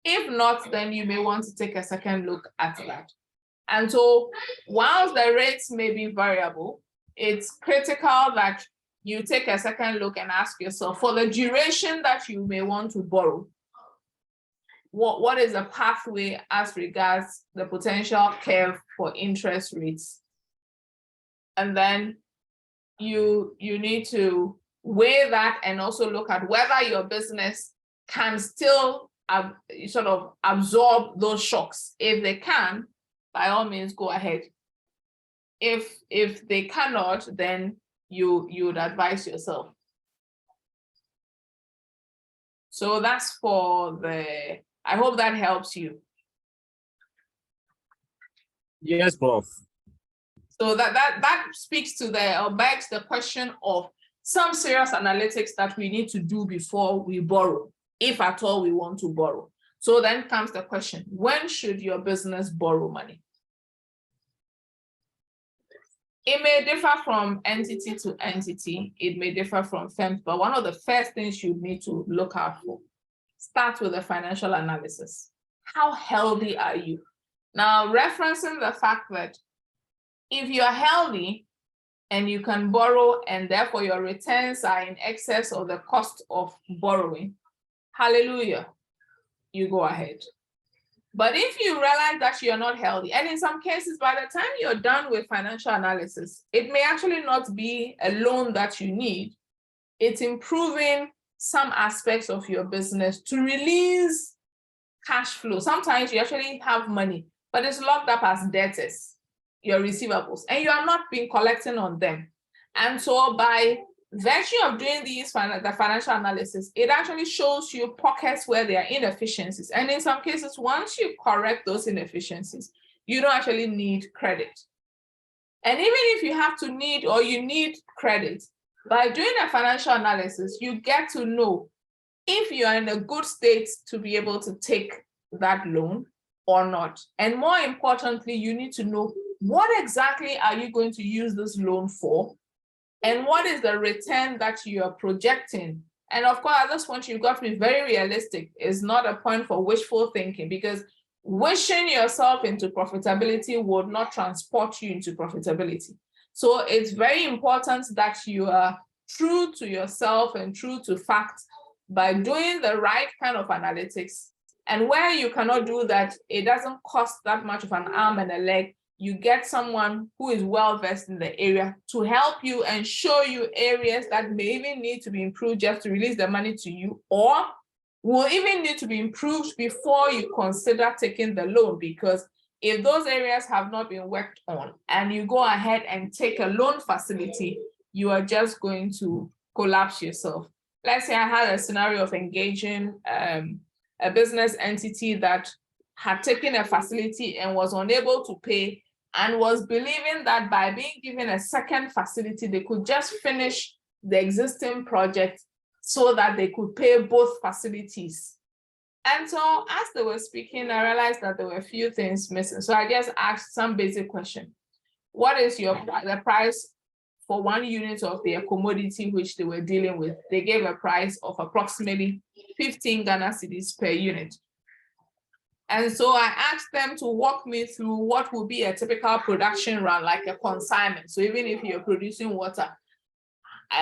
If not, then you may want to take a second look at that. And so whilst the rates may be variable, it's critical that you take a second look and ask yourself, for the duration that you may want to borrow, what is the pathway as regards the potential curve for interest rates? And then you need to weigh that and also look at whether your business can still sort of absorb those shocks. If they can, by all means, go ahead. If they cannot, then you would advise yourself. So that's for the, I hope that helps you. Yes, Prof. So that speaks to or begs the question of some serious analytics that we need to do before we borrow, if at all we want to borrow. So then comes the question, when should your business borrow money? It may differ from entity to entity. It may differ from firms, but one of the first things you need to look out for, start with the financial analysis. how healthy are you? Now, referencing the fact that if you're healthy and you can borrow and therefore your returns are in excess of the cost of borrowing, hallelujah, you go ahead. But if you realize that you're not healthy, and in some cases, by the time you're done with financial analysis, it may actually not be a loan that you need. It's improving some aspects of your business to release cash flow. Sometimes you actually have money, but it's locked up as debtors, your receivables, and you are not being collecting on them. And so by virtue of doing the financial analysis, it actually shows you pockets where there are inefficiencies. And in some cases, once you correct those inefficiencies, you don't actually need credit. And even if you have to need or you need credit, by doing a financial analysis, you get to know if you are in a good state to be able to take that loan or not. And more importantly, you need to know what exactly are you going to use this loan for? And what is the return that you are projecting? And of course, at this point, you've got to be very realistic. It's not a point for wishful thinking, because wishing yourself into profitability would not transport you into profitability. So it's very important that you are true to yourself and true to facts by doing the right kind of analytics. And where you cannot do that, it doesn't cost that much of an arm and a leg. You get someone who is well-versed in the area to help you and show you areas that may even need to be improved just to release the money to you, or will even need to be improved before you consider taking the loan. Because if those areas have not been worked on and you go ahead and take a loan facility, you are just going to collapse yourself. Let's say I had a scenario of engaging a business entity that had taken a facility and was unable to pay, and was believing that by being given a second facility, they could just finish the existing project so that they could pay both facilities. And so as they were speaking, I realized that there were a few things missing. So I just asked some basic question. What is the price for 1 unit of their commodity which they were dealing with? They gave a price of approximately 15 Ghana cedis per unit. And so I asked them to walk me through what would be a typical production run, like a consignment. So even if you're producing water,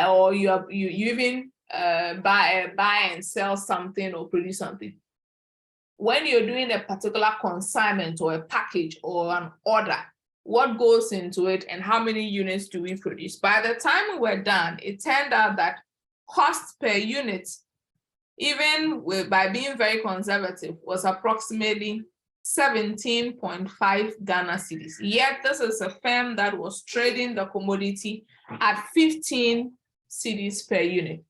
or you even buy and sell something or produce something, when you're doing a particular consignment or a package or an order, what goes into it and how many units do we produce? By the time we were done, it turned out that cost per unit, even by being very conservative, was approximately 17.5 Ghana cedis. Yet this is a firm that was trading the commodity at 15 cedis per unit.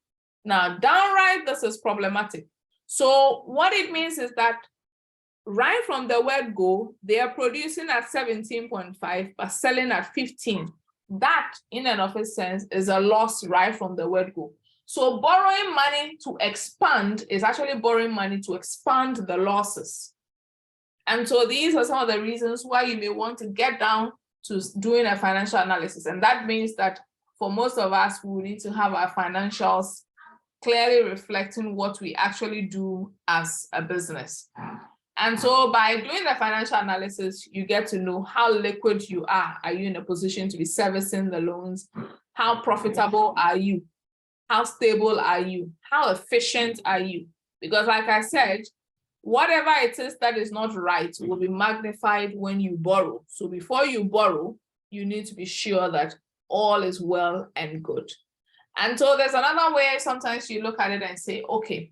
Now, downright, this is problematic. So what it means is that right from the word go, they are producing at 17.5 but selling at 15. That, in and of itself, is a loss right from the word go. So borrowing money to expand is actually borrowing money to expand the losses. And so these are some of the reasons why you may want to get down to doing a financial analysis. And that means that for most of us, we need to have our financials clearly reflecting what we actually do as a business. And so by doing the financial analysis, you get to know how liquid you are. Are you in a position to be servicing the loans? How profitable are you? How stable are you? How efficient are you? Because like I said, whatever it is that is not right will be magnified when you borrow. So before you borrow, you need to be sure that all is well and good. And so there's another way sometimes you look at it and say, okay,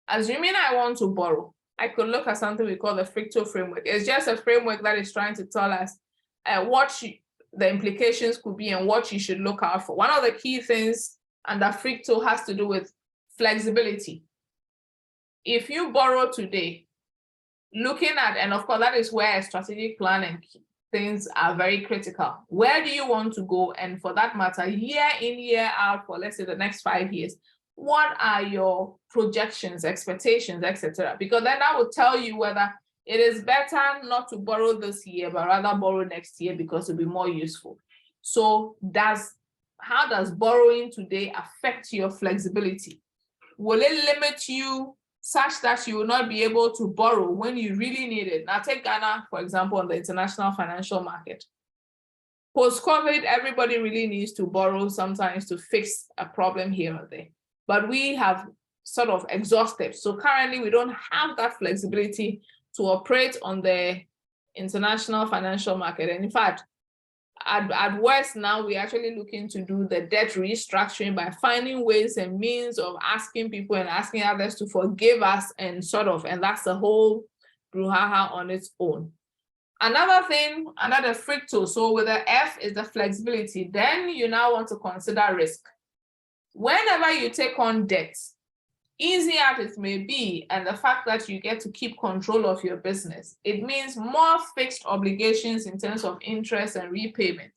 assuming I want to borrow, I could look at something we call the FRICTO framework. It's just a framework that is trying to tell us what the implications could be and what you should look out for. One of the key things under FRICTO has to do with flexibility. If you borrow today, looking at, and of course, that is where a strategic plan and things are very critical. Where do you want to go? And for that matter, year in, year out, for let's say the next 5 years, what are your projections, expectations, etc.? Because then that will tell you whether it is better not to borrow this year, but rather borrow next year because it'll be more useful. So how does borrowing today affect your flexibility? Will it limit you such that you will not be able to borrow when you really need it. Now take Ghana, for example, on the international financial market. Post-COVID, everybody really needs to borrow sometimes to fix a problem here or there. But we have sort of exhausted. So currently we don't have that flexibility to operate on the international financial market. And in fact, at worst now, we're actually looking to do the debt restructuring by finding ways and means of asking people and asking others to forgive us and that's the whole brouhaha on its own. Another thing, another fructose, so with the F is the flexibility. Then you now want to consider risk. Whenever you take on debt, easy as it may be, and the fact that you get to keep control of your business, it means more fixed obligations in terms of interest and repayment.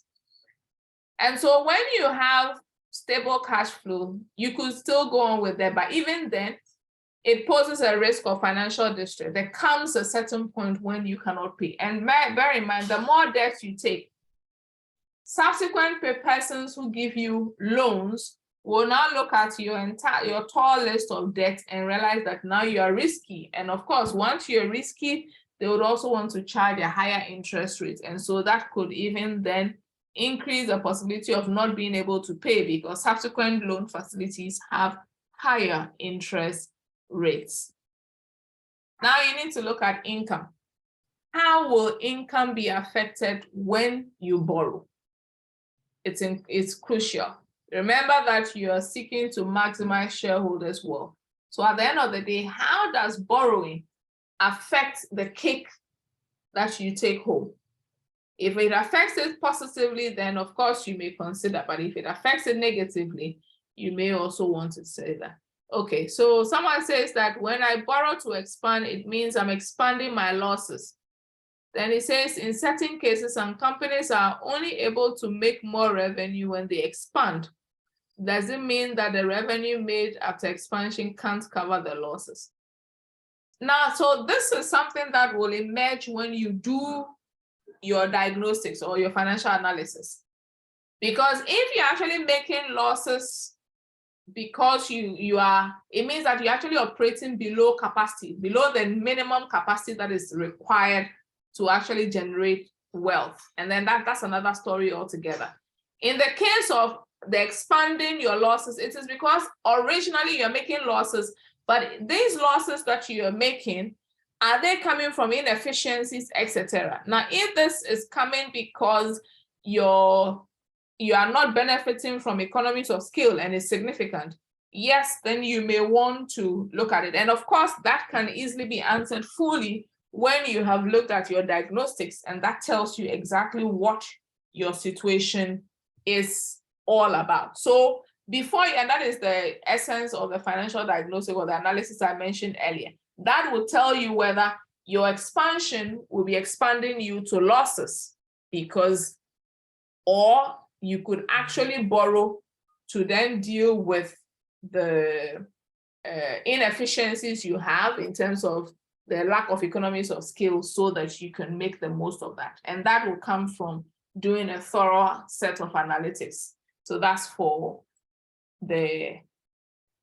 And so when you have stable cash flow, you could still go on with that, but even then, it poses a risk of financial distress. There comes a certain point when you cannot pay. And bear in mind, the more debt you take, subsequent persons who give you loans will now look at your tall list of debt and realize that now you are risky. And of course, once you're risky, they would also want to charge a higher interest rate. And so that could even then increase the possibility of not being able to pay because subsequent loan facilities have higher interest rates. Now you need to look at income. How will income be affected when you borrow? It's crucial. Remember that you are seeking to maximize shareholders' wealth. So at the end of the day, how does borrowing affect the cake that you take home? If it affects it positively, then of course you may consider, but if it affects it negatively, you may also want to say that. Okay, so someone says that when I borrow to expand, it means I'm expanding my losses. Then it says in certain cases, some companies are only able to make more revenue when they expand. Does it mean that the revenue made after expansion can't cover the losses? Now, so this is something that will emerge when you do your diagnostics or your financial analysis. Because if you're actually making losses because it means that you're actually operating below capacity, below the minimum capacity that is required to actually generate wealth. And then that's another story altogether. In the case of the expanding your losses, it is because originally you're making losses, but these losses that you're making, are they coming from inefficiencies, etc.? Now, if this is coming because you are not benefiting from economies of scale and it's significant, yes, then you may want to look at it. And of course, that can easily be answered fully when you have looked at your diagnostics, and that tells you exactly what your situation is all about. So and that is the essence of the financial diagnosis or the analysis I mentioned earlier. That will tell you whether your expansion will be expanding you to losses or you could actually borrow to then deal with the inefficiencies you have in terms of the lack of economies of scale so that you can make the most of that. And that will come from doing a thorough set of analytics. So that's for that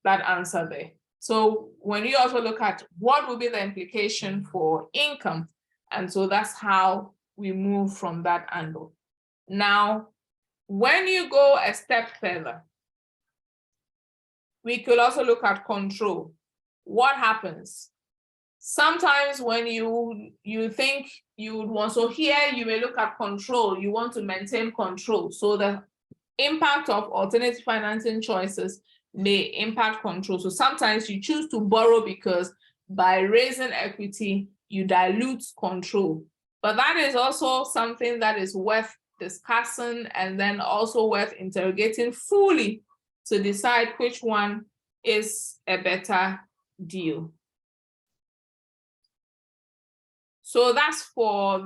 answer there. So when you also look at what will be the implication for income, and so that's how we move from that angle. Now, when you go a step further, we could also look at control. What happens? Sometimes when you think you would want, so here you may look at control, you want to maintain control. So the impact of alternative financing choices may impact control. So sometimes you choose to borrow because by raising equity, you dilute control. But that is also something that is worth discussing and then also worth interrogating fully to decide which one is a better deal. So that's for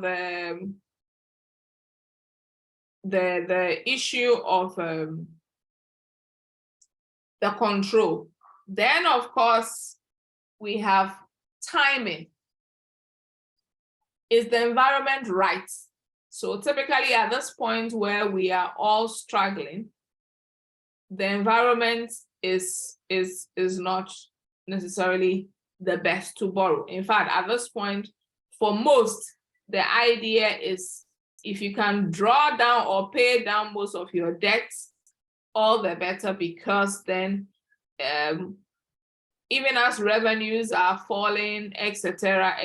the issue of the control. Then, of course, we have timing. Is the environment right? So typically at this point where we are all struggling, the environment is not necessarily the best to borrow. In fact, at this point, for most, the idea is if you can draw down or pay down most of your debts, all the better, because then even as revenues are falling, etc.,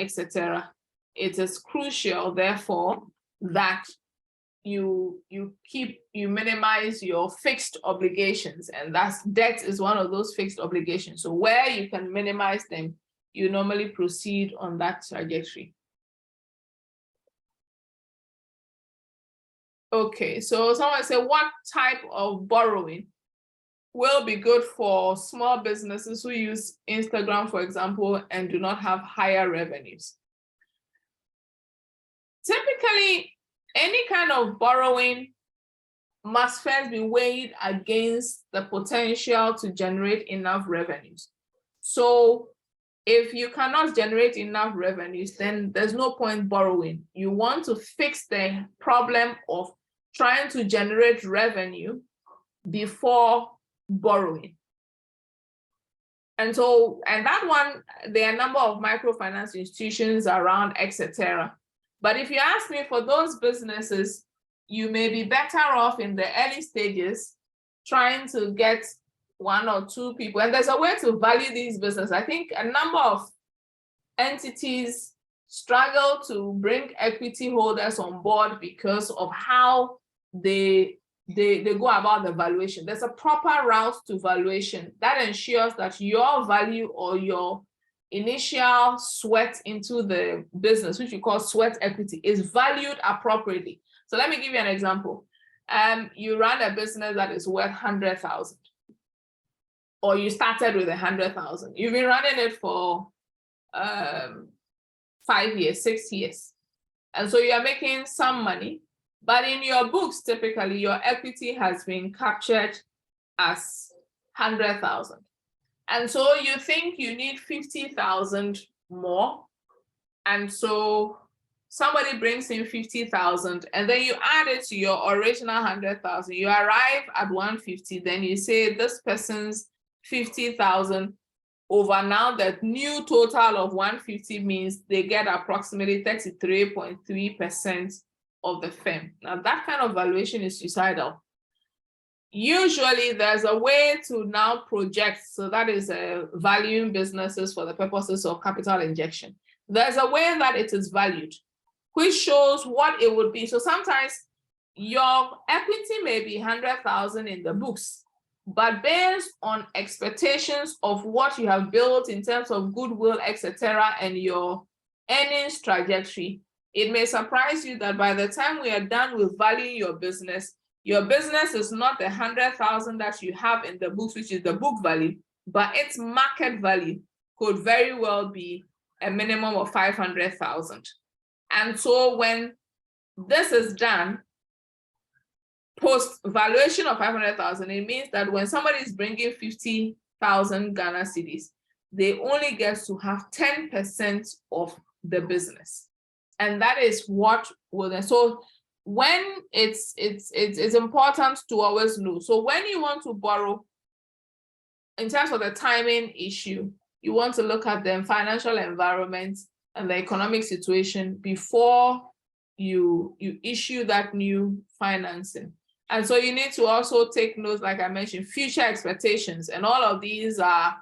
it is crucial, therefore, that you minimize your fixed obligations, and that's debt is one of those fixed obligations. So where you can minimize them, you normally proceed on that trajectory. Okay, so someone say, what type of borrowing will be good for small businesses who use Instagram, for example, and do not have higher revenues? Typically, any kind of borrowing must first be weighed against the potential to generate enough revenues. So if you cannot generate enough revenues, then there's no point borrowing. You want to fix the problem of trying to generate revenue before borrowing. And that one, there are a number of microfinance institutions around, etc. But if you ask me, for those businesses, you may be better off in the early stages trying to get 1 or 2 people. And there's a way to value these businesses. I think a number of entities struggle to bring equity holders on board because of how they go about the valuation. There's a proper route to valuation that ensures that your value or your initial sweat into the business, which we call sweat equity, is valued appropriately. So let me give you an example. You run a business that is worth 100,000, or you started with 100,000. You've been running it for 5 years, 6 years. And so you're making some money, but in your books, typically your equity has been captured as 100,000. And so you think you need 50,000 more. And so somebody brings in 50,000, and then you add it to your original 100,000. You arrive at 150, then you say this person's 50,000 over now the new total of 150 means they get approximately 33.3% of the firm. Now that kind of valuation is suicidal. Usually there's a way to now project, so that is valuing businesses for the purposes of capital injection. There's a way that it is valued, which shows what it would be. So sometimes your equity may be 100,000 in the books, but based on expectations of what you have built in terms of goodwill, etc., and your earnings trajectory, it may surprise you that by the time we are done with valuing your business is not the 100,000 that you have in the books, which is the book value, but its market value could very well be a minimum of 500,000. And so when this is done, post valuation of 500,000, it means that when somebody is bringing 50,000 Ghana cedis, they only get to have 10% of the business. And that is what will then, so when it's important to always know. So when you want to borrow, in terms of the timing issue, you want to look at the financial environment and the economic situation before you issue that new financing. And so you need to also take notes, like I mentioned, future expectations, and all of these are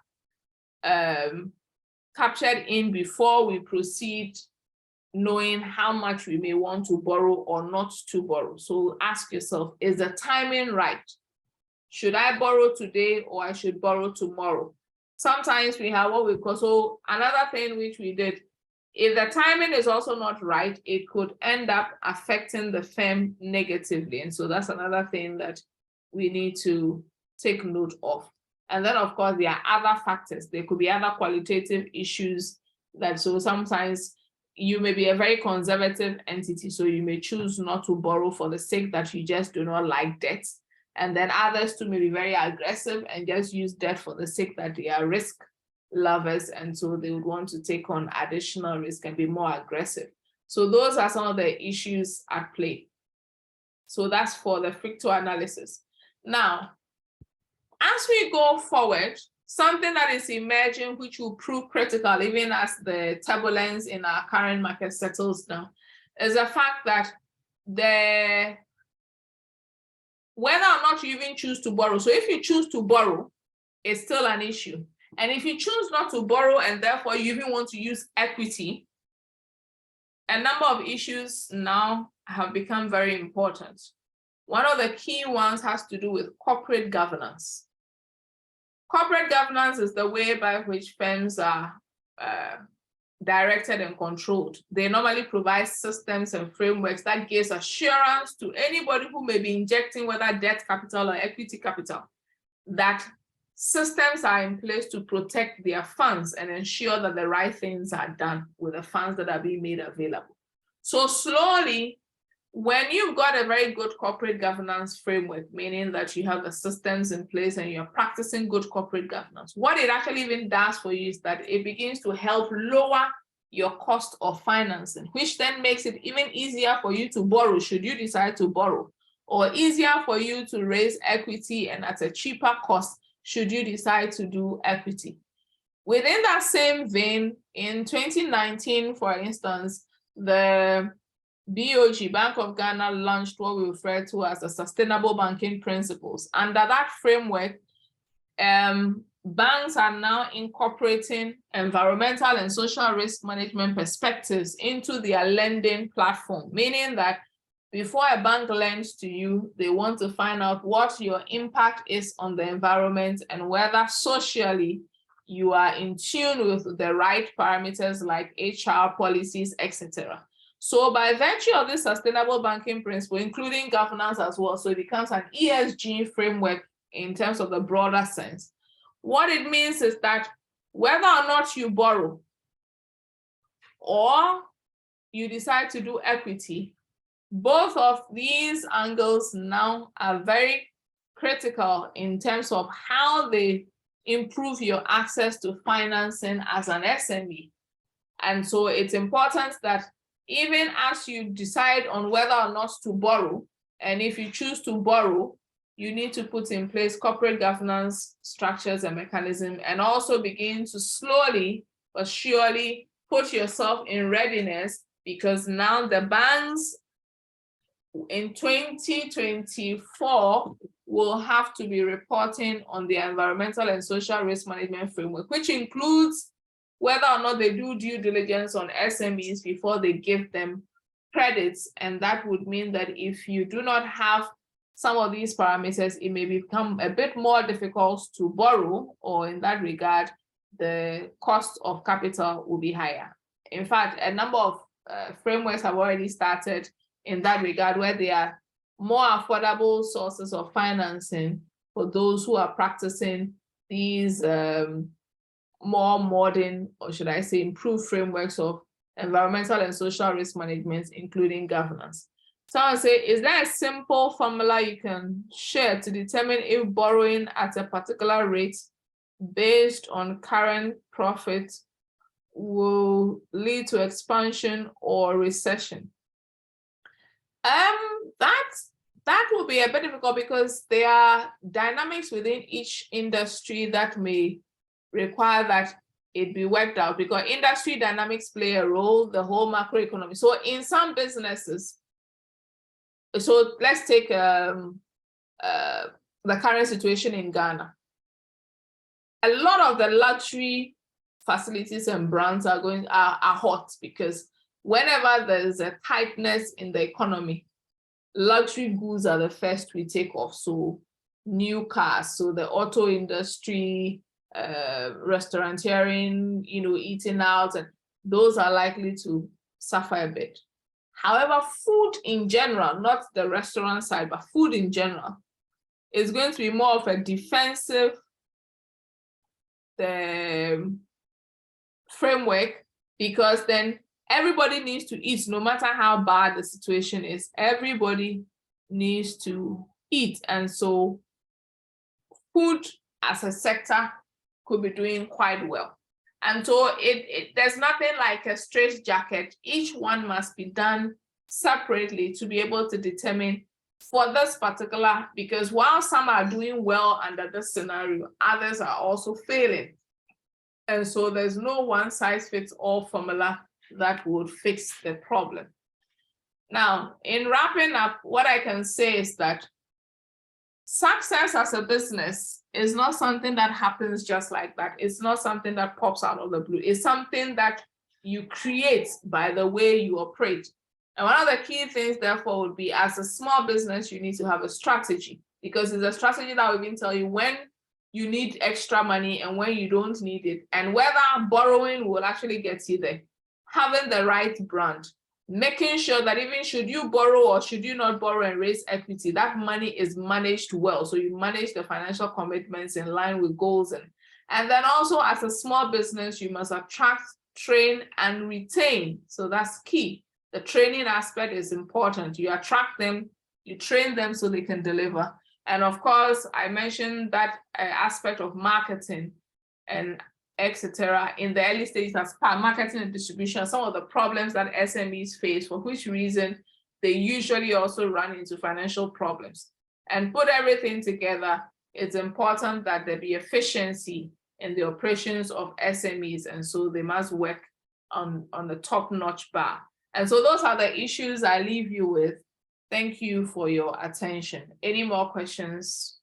captured in before we proceed, knowing how much we may want to borrow or not to borrow. So ask yourself, is the timing right? Should I borrow today or I should borrow tomorrow? Sometimes we have what we call, so another thing which we did, if the timing is also not right, it could end up affecting the firm negatively. And so that's another thing that we need to take note of. And then of course, there are other factors. There could be other qualitative issues that, so sometimes you may be a very conservative entity, so you may choose not to borrow for the sake that you just do not like debt. And then others too may be very aggressive and just use debt for the sake that they are risk lovers, and so they would want to take on additional risk and be more aggressive. So those are some of the issues at play. So that's for the Fricto analysis. Now, as we go forward, something that is emerging, which will prove critical even as the turbulence in our current market settles down, is the fact that whether or not you even choose to borrow. So if you choose to borrow, it's still an issue. And if you choose not to borrow and therefore you even want to use equity, a number of issues now have become very important. One of the key ones has to do with corporate governance. Corporate governance is the way by which firms are directed and controlled. They normally provide systems and frameworks that gives assurance to anybody who may be injecting whether debt capital or equity capital, that systems are in place to protect their funds and ensure that the right things are done with the funds that are being made available. So slowly, when you've got a very good corporate governance framework, meaning that you have the systems in place and you're practicing good corporate governance, what it actually even does for you is that it begins to help lower your cost of financing, which then makes it even easier for you to borrow should you decide to borrow, or easier for you to raise equity and at a cheaper cost should you decide to do equity. Within that same vein, in 2019, for instance, the BOG, Bank of Ghana, launched what we refer to as the Sustainable Banking Principles. Under that framework, banks are now incorporating environmental and social risk management perspectives into their lending platform, meaning that before a bank lends to you, they want to find out what your impact is on the environment and whether socially you are in tune with the right parameters like HR policies, etc. So by virtue of this sustainable banking principle, including governance as well, so it becomes an ESG framework in terms of the broader sense. What it means is that whether or not you borrow or you decide to do equity, both of these angles now are very critical in terms of how they improve your access to financing as an SME. And so it's important that even as you decide on whether or not to borrow, and if you choose to borrow, you need to put in place corporate governance structures and mechanisms, and also begin to slowly but surely put yourself in readiness, because now the banks in 2024 will have to be reporting on the environmental and social risk management framework, which includes whether or not they do due diligence on SMEs before they give them credits. And that would mean that if you do not have some of these parameters, it may become a bit more difficult to borrow, or in that regard, the cost of capital will be higher. In fact, a number of frameworks have already started in that regard, where they are more affordable sources of financing for those who are practicing these more modern, or should I say, improved frameworks of environmental and social risk management, including governance. So I would say, is there a simple formula you can share to determine if borrowing at a particular rate based on current profit will lead to expansion or recession? That will be a bit difficult because there are dynamics within each industry that may require that it be worked out, because industry dynamics play a role, the whole macroeconomy. So in some businesses, so let's take the current situation in Ghana. A lot of the luxury facilities and brands are hot, because whenever there's a tightness in the economy, luxury goods are the first we take off. So new cars, so the auto industry, restauranteering, eating out, and those are likely to suffer a bit. However, food in general, not the restaurant side, but food in general, is going to be more of a defensive framework, because then everybody needs to eat, no matter how bad the situation is. Everybody needs to eat. And so food as a sector could be doing quite well. And so there's nothing like a straitjacket. Each one must be done separately to be able to determine for this particular, because while some are doing well under this scenario, others are also failing. And so there's no one size fits all formula that would fix the problem. Now, in wrapping up, what I can say is that success as a business is not something that happens just like that. It's not something that pops out of the blue. It's something that you create by the way you operate. And one of the key things, therefore, would be as a small business, you need to have a strategy, because it's a strategy that will even tell you when you need extra money and when you don't need it, and whether borrowing will actually get you there. Having the right brand, making sure that even should you borrow or should you not borrow and raise equity, that money is managed well. So you manage the financial commitments in line with goals. And then also as a small business, you must attract, train, and retain. So that's key. The training aspect is important. You attract them, you train them so they can deliver. And of course, I mentioned that aspect of marketing and etc. in the early stages as part marketing and distribution, some of the problems that SMEs face, for which reason they usually also run into financial problems. And put everything together, it's important that there be efficiency in the operations of SMEs, and so they must work on the top-notch bar. And so those are the issues I leave you with. Thank you for your attention. Any more questions